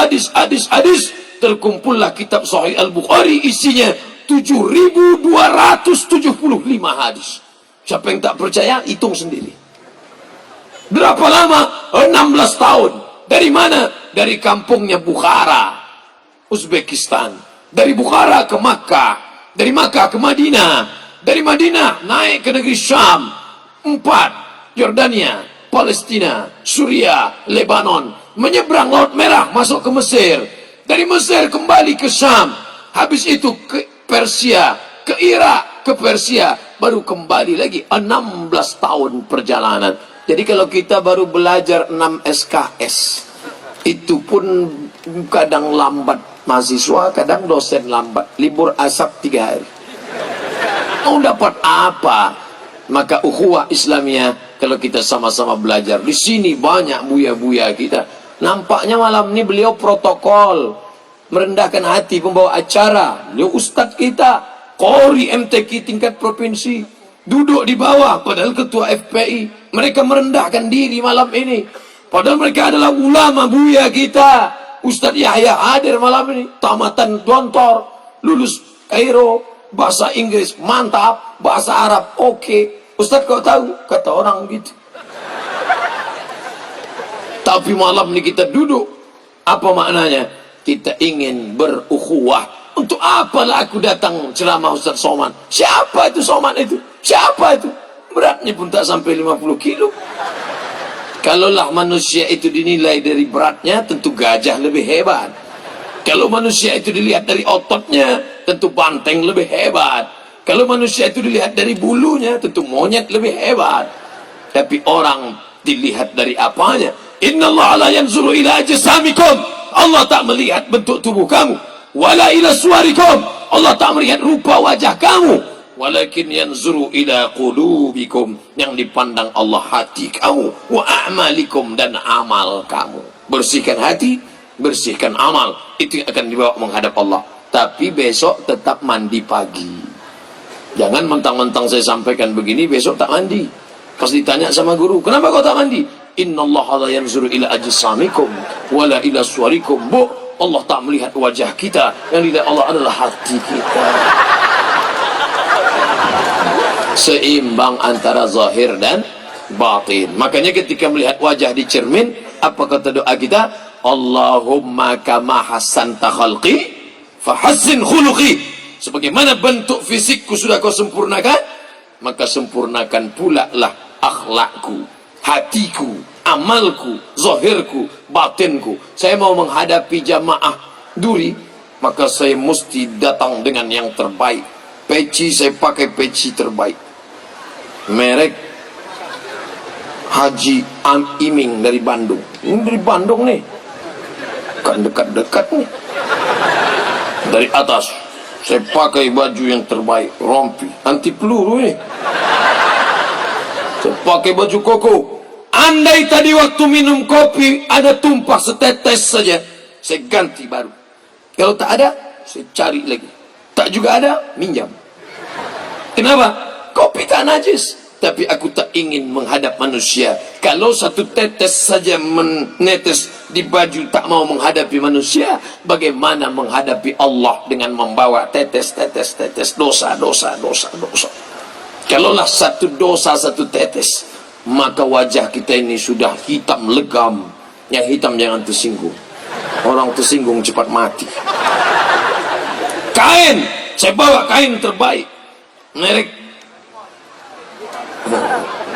Terkumpullah kitab Sahih Al-Bukhari, isinya 7.275 hadis. Siapa yang tak percaya, hitung sendiri. Berapa lama? 16 tahun. Dari mana? Dari kampungnya Bukhara, Uzbekistan. Dari Bukhara ke Makkah, dari Makkah ke Madinah, dari Madinah naik ke negeri Syam, 4, Yordania, Palestina, Suriah, Lebanon, menyeberang Laut Merah masuk ke Mesir, dari Mesir kembali ke Syam, habis itu ke Persia, ke Irak, ke Persia, baru kembali lagi. 16 tahun perjalanan. Jadi kalau kita baru belajar 6 SKS, itu pun kadang lambat mahasiswa, kadang dosen lambat, libur asap 3 hari. Mau dapat apa? Maka ukhuwah Islamiyah, kalau kita sama-sama belajar, di sini banyak buya-buya kita. Nampaknya malam ini beliau protokol, merendahkan hati pembawa acara. Beliau ustadz kita, Qori MTQ tingkat provinsi, duduk di bawah, padahal ketua FPI. Mereka merendahkan diri malam ini, padahal mereka adalah ulama buya kita. Ustadz Yahya hadir malam ini, tamatan Dontor, lulus Kairo, bahasa Inggris mantap, bahasa Arab oke. Ustadz kau tahu, kata orang gitu. Tapi malam ini kita duduk, apa maknanya? Kita ingin berukhuwah. Untuk apalah aku datang ceramah Ustadz Somad? Siapa itu Somad itu? Siapa itu? Beratnya pun tak sampai 50 kilo. Kalaulah manusia itu dinilai dari beratnya, tentu gajah lebih hebat. Kalau manusia itu dilihat dari ototnya, tentu banteng lebih hebat. Kalau manusia itu dilihat dari bulunya, tentu monyet lebih hebat. Tapi orang dilihat dari apanya? Innallaha la yanzuru ila ajsamikum. Allah tak melihat bentuk tubuh kamu. Wala ila suwarikum. Allah tak melihat rupa wajah kamu. Walakin yanzuru ila qulubikum. Yang dipandang Allah hati kamu. Wa a'malikum, dan amal kamu. Bersihkan hati, bersihkan amal. Itu yang akan dibawa menghadap Allah. Tapi besok tetap mandi pagi. Jangan mentang-mentang saya sampaikan begini, besok tak mandi. Pas ditanya sama guru, kenapa kau tak mandi? Innallaha la yanzuru ila ajsamikum wala ila suwarikum. Bu, Allah tak melihat wajah kita, yang dilihat Allah adalah hati kita. Seimbang antara zahir dan batin. Makanya ketika melihat wajah di cermin, apa kata doa kita? Allahumma kama hasanta khalqi fahassin khuluqi. Sebagaimana bentuk fisikku sudah kau sempurnakan, maka sempurnakan pula lah akhlakku, hatiku, amalku, zahirku, batinku. Saya mau menghadapi jamaah duri, maka saya mesti datang dengan yang terbaik. Peci saya pakai peci terbaik, merek Haji Iming dari Bandung. Ini dari Bandung nih, kan dekat-dekat nih. Dari atas saya pakai baju yang terbaik, rompi, anti peluru nih. Saya pakai baju koko. Andai tadi waktu minum kopi ada tumpah setetes saja, saya ganti baru. Kalau tak ada, saya cari lagi. Tak juga ada, minjam. Kenapa? Kopi tak najis. Tapi aku tak ingin menghadap manusia. Kalau satu tetes saja menetes di baju tak mau menghadapi manusia, bagaimana menghadapi Allah dengan membawa tetes dosa. Kalaulah satu dosa satu tetes, maka wajah kita ini sudah hitam legam. Yang hitam jangan tersinggung. Orang tersinggung cepat mati. Kain, saya bawa kain terbaik, merek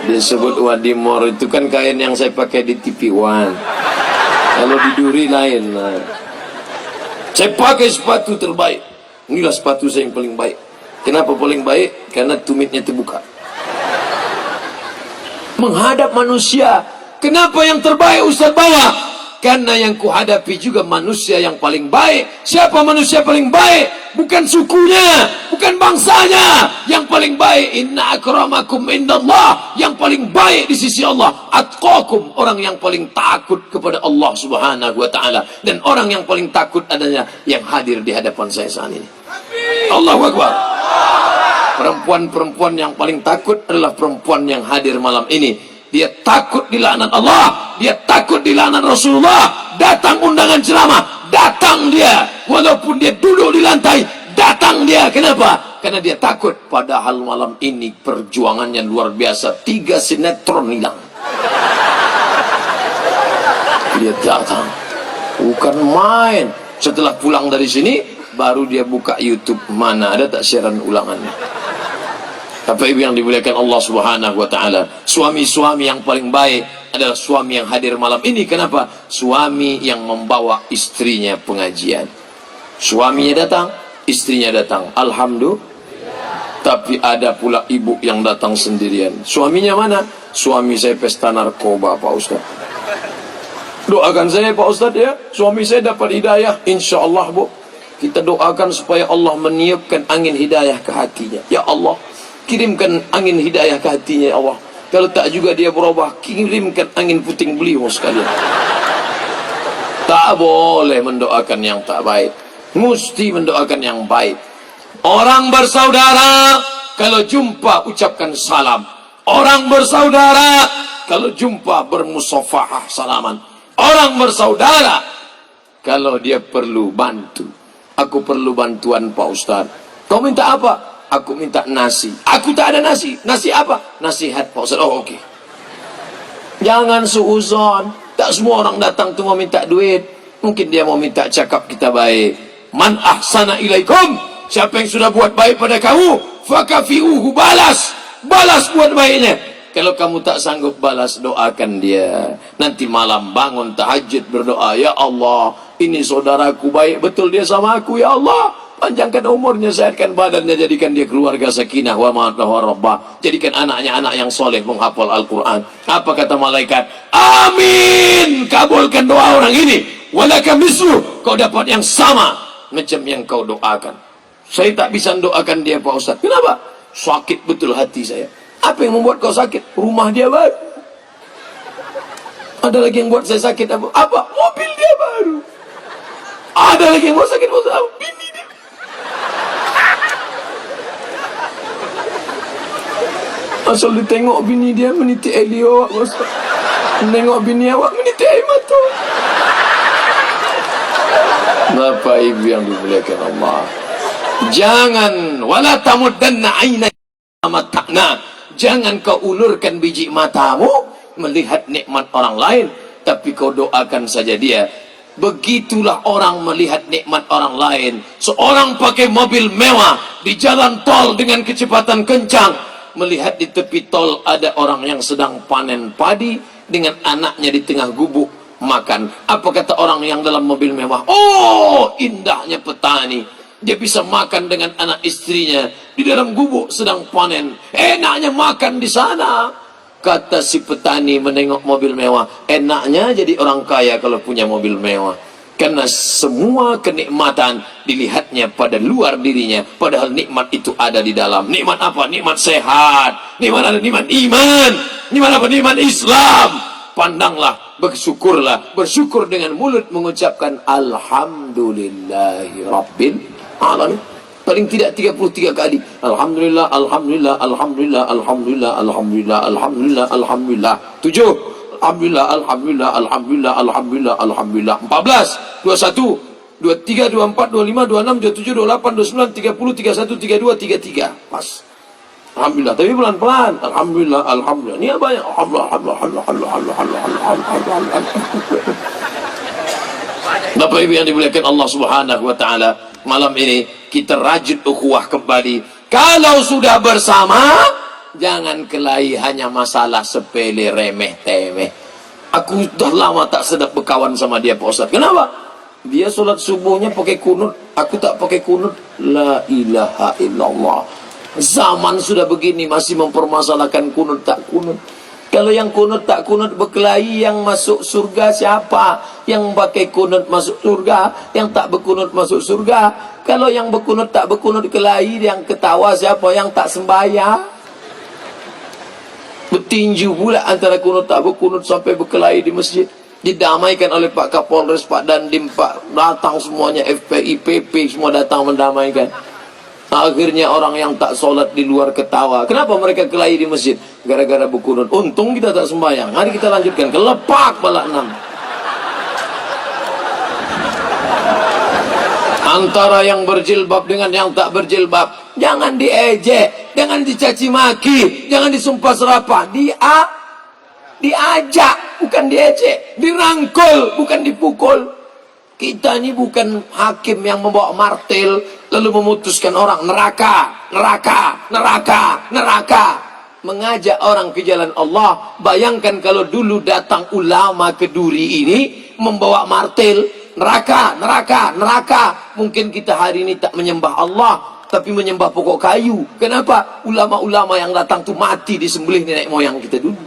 disebut Wadimor. Itu kan kain yang saya pakai di TV One. Kalau di Duri lain. Saya pakai sepatu terbaik. Inilah sepatu saya yang paling baik. Kenapa paling baik? Karena tumitnya terbuka. Menghadap manusia, kenapa yang terbaik Ustaz bawa? Karena yang kuhadapi juga manusia yang paling baik. Siapa manusia paling baik? Bukan sukunya, bukan bangsanya. Yang paling baik, inna akramakum indallah. Yang paling baik di sisi Allah, atqakum, orang yang paling takut kepada Allah subhanahu wa ta'ala. Dan orang yang paling takut adanya yang hadir di hadapan saya saat ini. Allahu Akbar. Perempuan-perempuan yang paling takut adalah perempuan yang hadir malam ini. Dia takut dilaknat Allah, dia takut dilaknat Rasulullah. Datang undangan ceramah, datang dia. Walaupun dia duduk di lantai, datang dia. Kenapa? Karena dia takut. Padahal malam ini perjuangannya luar biasa. 3 sinetron hilang. Dia datang, bukan main. Setelah pulang dari sini, baru dia buka YouTube. Mana ada tak siaran ulangannya. Bapak Ibu yang dimuliakan Allah Subhanahu wa taala, suami-suami yang paling baik adalah suami yang hadir malam ini. Kenapa? Suami yang membawa istrinya pengajian. Suaminya datang, istrinya datang. Alhamdulillah. Tapi ada pula ibu yang datang sendirian. Suaminya mana? Suami saya pesta narkoba, Pak Ustaz. Doakan saya, Pak Ustaz, ya. Suami saya dapat hidayah, insya Allah, Bu. Kita doakan supaya Allah meniupkan angin hidayah ke hatinya. Ya Allah, kirimkan angin hidayah ke hatinya, ya Allah. Kalau tak juga dia berubah, kirimkan angin puting beliau sekalian. Tak boleh mendoakan yang tak baik, mesti mendoakan yang baik. Orang bersaudara, kalau jumpa ucapkan salam. Orang bersaudara, kalau jumpa bermusafahah salaman. Orang bersaudara, kalau dia perlu bantu. Aku perlu bantuan, Pak Ustaz. Kau minta apa? Aku minta nasi. Aku tak ada nasi. Nasi apa? Nasihat, Pak Ustaz. Oh, okey. Jangan suuzon. Tak semua orang datang tu mau minta duit. Mungkin dia mau minta cakap kita baik. Man ahsana ilaikum. Siapa yang sudah buat baik pada kamu, fakafiuhu, balas. Balas buat baiknya. Kalau kamu tak sanggup balas, doakan dia. Nanti malam bangun tahajud berdoa, ya Allah, ini saudaraku baik betul dia sama aku, ya Allah. Panjangkan umurnya, sehatkan badannya, jadikan dia keluarga sakinah wa mawaddah warahmah. Jadikan anaknya anak yang soleh, menghafal Al-Quran. Apa kata malaikat? Amin. Kabulkan doa orang ini. Walaka mislu. Kau dapat yang sama macam yang kau doakan. Saya tak bisa doakan dia, Pak Ustaz. Kenapa? Sakit betul hati saya. Apa yang membuat kau sakit? Rumah dia baru. Ada lagi yang buat saya sakit apa? Apa? Mobil dia baru. Ada lagi yang buat sakit apa? Bini dia. Asal ditengok bini dia menitik air liur awak, Ustaz. Menengok bini awak menitik air mata. Bapak Ibu yang dimuliakan Allah, jangan wala tamuddanna ainaka mata'na. Jangan kau ulurkan biji matamu melihat nikmat orang lain, tapi kau doakan saja dia. Begitulah orang melihat nikmat orang lain. Seorang pakai mobil mewah di jalan tol dengan kecepatan kencang, melihat di tepi tol ada orang yang sedang panen padi dengan anaknya di tengah gubuk makan. Apa kata orang yang dalam mobil mewah? Oh, indahnya petani. Dia bisa makan dengan anak istrinya di dalam gubuk sedang panen. Enaknya makan di sana. Kata si petani menengok mobil mewah, enaknya jadi orang kaya kalau punya mobil mewah. Karena semua kenikmatan dilihatnya pada luar dirinya, padahal nikmat itu ada di dalam. Nikmat apa? Nikmat sehat. Nikmat ada, nikmat iman. Nikmat apa? Nikmat Islam. Pandanglah, bersyukurlah. Bersyukur dengan mulut mengucapkan Alhamdulillahi Rabbil Alamin. Paling tidak 33 kali. Alhamdulillah, Alhamdulillah, Alhamdulillah, Alhamdulillah, Alhamdulillah, Alhamdulillah, Alhamdulillah. 7. Alhamdulillah, Alhamdulillah, Alhamdulillah, Alhamdulillah, Alhamdulillah. 14, 21, 23, 24, 25, 26, 27, 28, 29, 30, 31, 32, 33. Pas. Alhamdulillah. Tapi pelan-pelan. Alhamdulillah, Alhamdulillah. Ini apa ya? Alhamdulillah, Alhamdulillah, Alhamdulillah, Alhamdulillah. Bapak Ibu yang dimuliakan Allah Subhanahu wa taala, malam ini kita rajut ukhuwah kembali. Kalau sudah bersama, jangan kelahi hanya masalah sepele, remeh temeh. Aku dah lama tak sedap berkawan sama dia, Pak Ustaz. Kenapa? Dia solat subuhnya pakai kunut, aku tak pakai kunut. La ilaha illallah. Zaman sudah begini masih mempermasalahkan kunut tak kunut. Kalau yang kunut tak kunut berkelahi, yang masuk surga siapa? Yang pakai kunut masuk surga, yang tak berkunut masuk surga. Kalau yang berkunut tak berkunut kelahi, yang ketawa siapa? Yang tak sembahyang. Bertinju pula antara kunut tak berkunut sampai berkelahi di masjid. Didamaikan oleh Pak Kapolres, Pak Dandim, Pak datang semuanya, FPI, PP semua datang mendamaikan. Akhirnya orang yang tak solat di luar ketawa. Kenapa mereka kelahi di masjid? Gara-gara berkunut. Untung kita tak sembahyang. Mari kita lanjutkan. Kelepak balak 6. Antara yang berjilbab dengan yang tak berjilbab, jangan diejek, jangan dicaci maki, jangan disumpah serapah. Diajak, bukan diejek. Dirangkul, bukan dipukul. Kita ini bukan hakim yang membawa martil lalu memutuskan orang neraka, neraka, neraka, neraka. Mengajak orang ke jalan Allah. Bayangkan kalau dulu datang ulama ke Duri ini membawa martil, neraka, neraka, neraka. Mungkin kita hari ini tak menyembah Allah, tapi menyembah pokok kayu. Kenapa? Ulama-ulama yang datang tu mati disembelih nenek moyang kita dulu.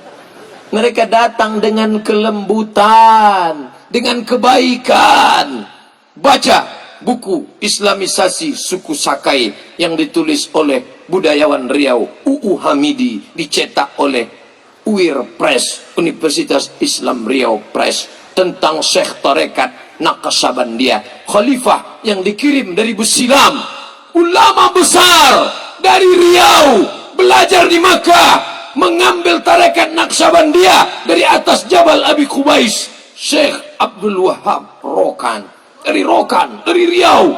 Mereka datang dengan kelembutan, dengan kebaikan. Baca buku Islamisasi Suku Sakai yang ditulis oleh budayawan Riau UU Hamidi, dicetak oleh UIR Press, Universitas Islam Riau Press, tentang Syekh Tarekat Naqsabandia, khalifah yang dikirim dari Besilam, ulama besar dari Riau, belajar di Makkah, mengambil tarekat Naqsabandia dari atas Jabal Abi Qubais. Syekh Abdul Wahab Rokan, dari Riau,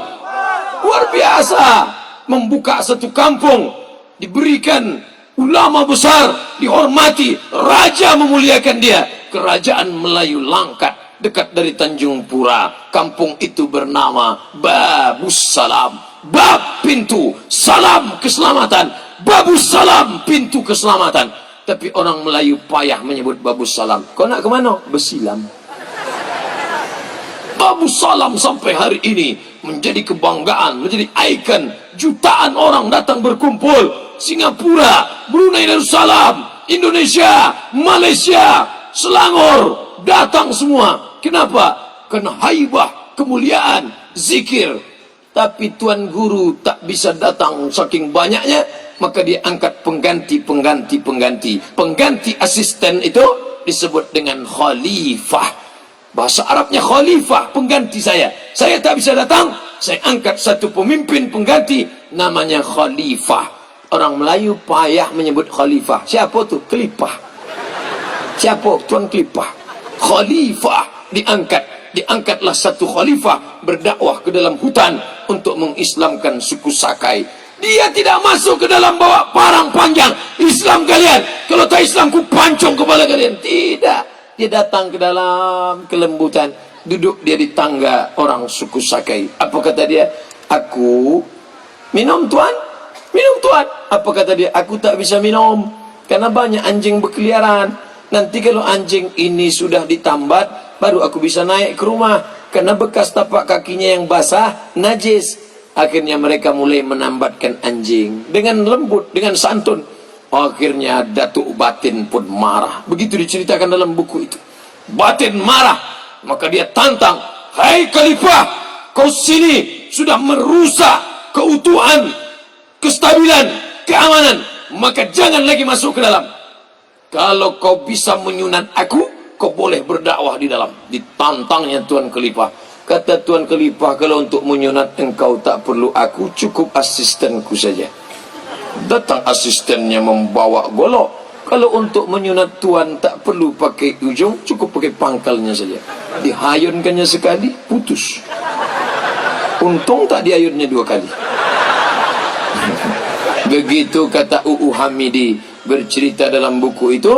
luar biasa, membuka satu kampung, diberikan ulama besar, dihormati, raja memuliakan dia. Kerajaan Melayu Langkat dekat dari Tanjung Pura. Kampung itu bernama Babus Salam, bab pintu, salam keselamatan, Babus Salam pintu keselamatan. Tapi orang Melayu payah menyebut Babus Salam. Kau nak ke mana? Besilam. Babus Salam sampai hari ini menjadi kebanggaan, menjadi ikon. Jutaan orang datang berkumpul. Singapura, Brunei Darussalam, Indonesia, Malaysia, Selangor, datang semua. Kenapa? Karena haibah, kemuliaan, zikir. Tapi Tuan Guru tak bisa datang saking banyaknya, maka dia angkat pengganti. Pengganti asisten itu disebut dengan khalifah. Bahasa Arabnya khalifah, pengganti saya. Saya tak bisa datang, saya angkat satu pemimpin pengganti, namanya khalifah. Orang Melayu payah menyebut khalifah. Siapa tu? Kelipah. Siapa? Tuan Kelipah. Khalifah diangkat. Diangkatlah satu khalifah berdakwah ke dalam hutan untuk mengislamkan suku Sakai. Dia tidak masuk ke dalam bawa parang panjang. Islam kalian. Kalau tak Islam, ku pancung kepala kalian. Tidak. Dia datang ke dalam kelembutan. Duduk dia di tangga orang suku Sakai. Apa kata dia? Aku minum tuan. Minum tuan. Apa kata dia? Aku tak bisa minum, karena banyak anjing berkeliaran. Nanti kalau anjing ini sudah ditambat, baru aku bisa naik ke rumah. Karena bekas tapak kakinya yang basah, najis. Akhirnya mereka mulai menambatkan anjing. Dengan lembut, dengan santun. Akhirnya Datuk Batin pun marah. Begitu diceritakan dalam buku itu. Batin marah. Maka dia tantang. Hai Khalifah, kau sini sudah merusak keutuhan, kestabilan, keamanan. Maka jangan lagi masuk ke dalam. Kalau kau bisa menyunat aku, kau boleh berdakwah di dalam. Ditantangnya Tuan Khalifah. Kata Tuan Khalifah, kalau untuk menyunat engkau tak perlu aku, cukup asistenku saja. Datang asistennya membawa golok. Kalau untuk menyunat tuan tak perlu pakai ujung, cukup pakai pangkalnya saja. Dihayunkannya sekali, putus. Untung tak diayunnya 2 kali. Begitu kata UU Hamidi bercerita dalam buku itu.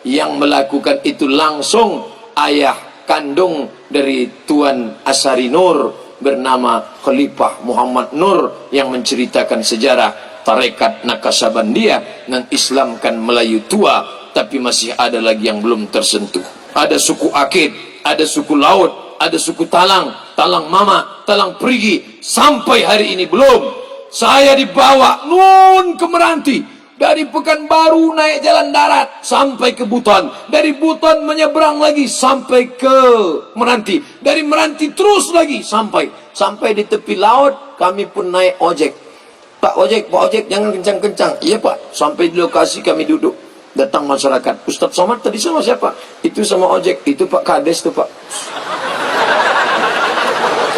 Yang melakukan itu langsung ayah kandung dari Tuan Asari Nur, bernama Khalifah Muhammad Nur, yang menceritakan sejarah tarekat Naqsabandia mengislamkan Melayu tua. Tapi masih ada lagi yang belum tersentuh. Ada suku Akid, ada suku Laut, ada suku Talang, Talang Mama, Talang Perigi. Sampai hari ini belum. Saya dibawa nun ke Meranti. Dari Pekanbaru naik jalan darat sampai ke Buton. Dari Buton menyeberang lagi sampai ke Meranti. Dari Meranti terus lagi sampai di tepi laut. Kami pun naik ojek. Pak ojek, jangan kencang-kencang. Iya Pak, sampai di lokasi kami duduk. Datang masyarakat. Ustaz Somad tadi sama siapa? Itu sama ojek. Itu Pak Kades tuh Pak.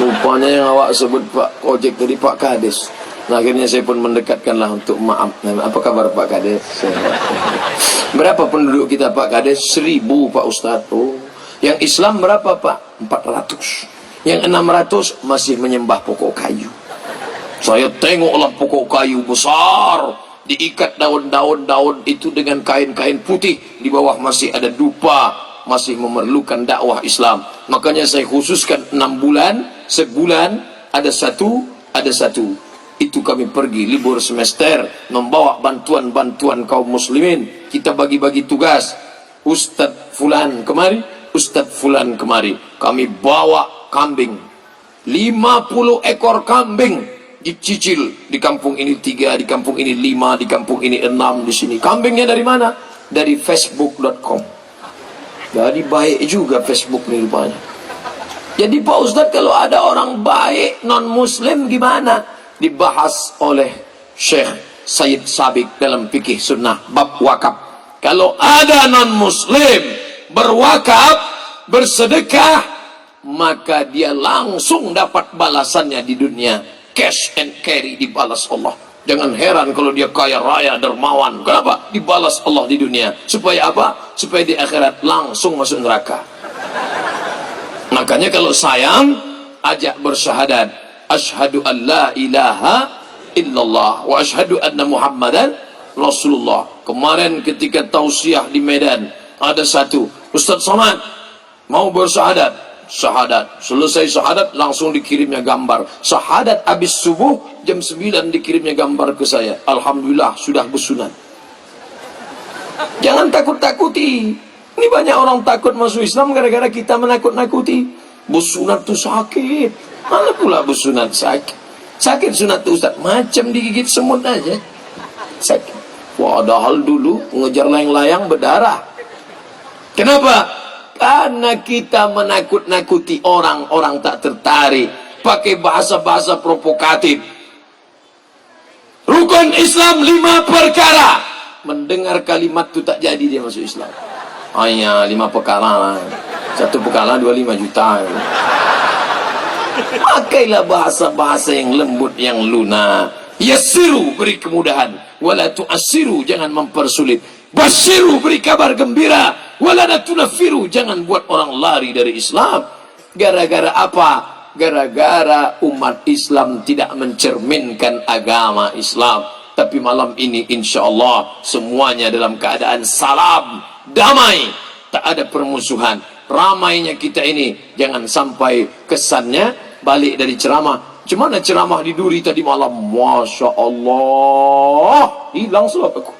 Rupanya yang awak sebut Pak ojek tadi Pak Kades. Nah, akhirnya saya pun mendekatkanlah untuk maaf. Apa kabar Pak Kades? Berapa penduduk kita Pak Kades? 1000 Pak Ustaz. Oh. Yang Islam berapa Pak? 400. Yang 600 masih menyembah pokok kayu. Saya tengoklah pokok kayu besar, diikat daun-daun itu dengan kain-kain putih. Di bawah masih ada dupa, masih memerlukan dakwah Islam. Makanya saya khususkan 6 bulan, sebulan ada satu. Itu kami pergi libur semester membawa bantuan-bantuan kaum muslimin. Kita bagi-bagi tugas. Ustadz Fulan kemari, Ustadz Fulan kemari. Kami bawa kambing, 50 ekor kambing dicicil. Di kampung ini 3, di kampung ini 5, di kampung ini 6, di sini. Kambingnya dari mana? Dari facebook.com. Jadi baik juga Facebook ini rupanya. Jadi Pak Ustadz, kalau ada orang baik non muslim gimana? Dibahas oleh Syekh Sayyid Sabiq dalam fikih sunnah bab wakaf. Kalau ada non muslim berwakaf, bersedekah, maka dia langsung dapat balasannya di dunia. Cash and carry, dibalas Allah. Jangan heran kalau dia kaya raya, dermawan. Kenapa? Dibalas Allah di dunia. Supaya apa? Supaya di akhirat langsung masuk neraka. Makanya kalau sayang, ajak bersyahadat. Asyhadu an la ilaha illallah wa asyhadu anna Muhammadan Rasulullah. Kemarin ketika tausiah di Medan, ada satu, Ustaz Somad mau bersyahadat. Syahadat, selesai syahadat langsung dikirimnya gambar. Syahadat habis subuh jam 9 dikirimnya gambar ke saya. Alhamdulillah sudah bersunat. Jangan takut-takuti. Ini banyak orang takut masuk Islam gara-gara kita menakut-nakuti. Bersunat tuh sakit. Mana pula bersunat sakit? Sakit sunat tuh Ustaz, macam digigit semut aja. Sakit. Padahal dulu mengejar layang-layang berdarah. Kenapa? Karena kita menakut-nakuti orang tak tertarik. Pakai bahasa-bahasa provokatif. Rukun Islam 5 perkara. Mendengar kalimat itu tak jadi dia masuk Islam. Hanya 5 perkara lah. 1 perkara 25 juta. Pakailah bahasa-bahasa yang lembut, yang lunak. Yassiru, beri kemudahan. Wala tu'assiru, jangan mempersulit. Basyiru, beri kabar gembira. Wala tunaffiru, jangan buat orang lari dari Islam. Gara-gara apa? Gara-gara umat Islam tidak mencerminkan agama Islam. Tapi malam ini insya Allah semuanya dalam keadaan salam, damai, tak ada permusuhan. Ramainya kita ini, jangan sampai kesannya balik dari ceramah. Cemana ceramah di Duri tadi malam? Masya Allah, hilang sebab aku.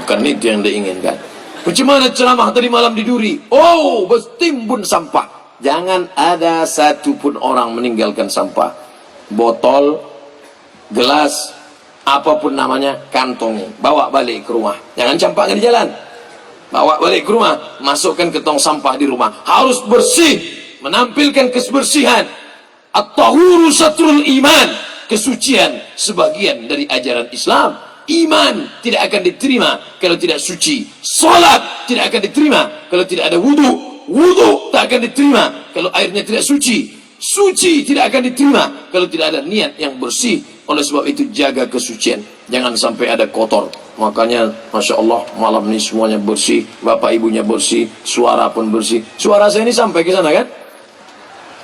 Bukan itu yang diinginkan. Bagaimana ceramah tadi malam di Duri? Oh, bertimbun sampah. Jangan ada satupun orang meninggalkan sampah. Botol, gelas, apapun namanya, kantongi. Bawa balik ke rumah. Jangan campakkan di jalan. Bawa balik ke rumah. Masukkan ke tong sampah di rumah. Harus bersih. Menampilkan kebersihan. At-tahuru satrul iman. Kesucian sebagian dari ajaran Islam. Iman tidak akan diterima kalau tidak suci. Salat tidak akan diterima kalau tidak ada wudu. Wudu tak akan diterima kalau airnya tidak suci. Suci tidak akan diterima kalau tidak ada niat yang bersih. Oleh sebab itu jaga kesucian. Jangan sampai ada kotor. Makanya Masya Allah malam ini semuanya bersih. Bapak ibunya bersih. Suara pun bersih. Suara saya ini sampai ke sana kan?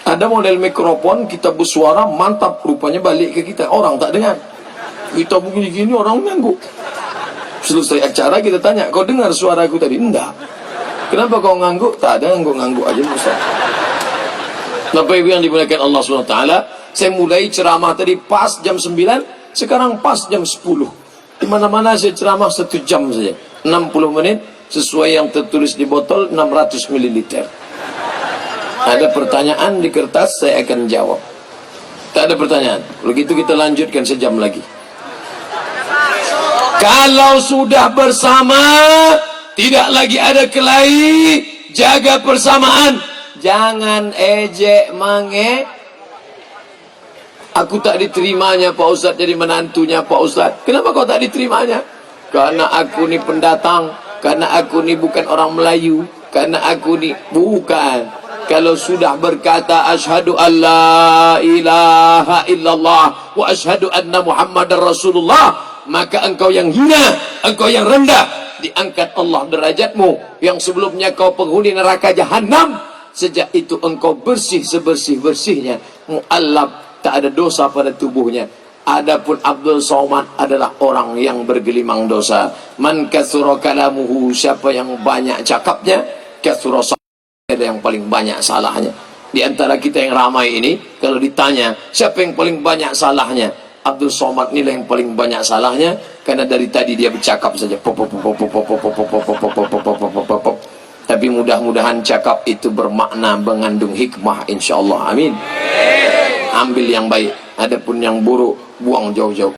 Ada model mikrofon kita bersuara mantap. Rupanya balik ke kita. Orang tak dengar. Kita begini-gini orang ngangguk. Selesai acara kita tanya, kau dengar suaraku tadi? Enggak. Kenapa kau ngangguk? Tak ada, ngangguk aja Ustaz. Bapak ibu yang dimuliakan Allah SWT, saya mulai ceramah tadi pas jam 9, sekarang pas jam 10. Di mana-mana saya ceramah 1 jam saja. 60 menit sesuai yang tertulis di botol 600 ml. Ada pertanyaan di kertas, saya akan jawab. Tak ada pertanyaan. Begitu kita lanjutkan sejam lagi. Kalau sudah bersama, tidak lagi ada kelahi, jaga persamaan. Jangan ejek mange. Aku tak diterimanya Pak Ustadz jadi menantunya Pak Ustadz. Kenapa kau tak diterimanya? Karena aku ni pendatang. Karena aku ni bukan orang Melayu. Karena aku ni bukan. Kalau sudah berkata asyhadu alla ilaha illallah wa asyhadu anna Muhammadar Rasulullah, maka engkau yang hina, engkau yang rendah, diangkat Allah derajatmu. Yang sebelumnya kau penghuni neraka jahanam, sejak itu engkau bersih sebersih-bersihnya, mu'allab, tak ada dosa pada tubuhnya. Adapun Abdul Somad adalah orang yang bergelimang dosa. Man katsura kalamuhu, siapa yang banyak cakapnya, katsura ada yang paling banyak salahnya. Di antara kita yang ramai ini, kalau ditanya siapa yang paling banyak salahnya, Abdul Somad inilah yang paling banyak salahnya, karena dari tadi dia bercakap saja. Tapi mudah-mudahan cakap itu bermakna, mengandung hikmah, insyaallah. Amin. Ambil yang baik, adapun yang buruk buang jauh-jauh.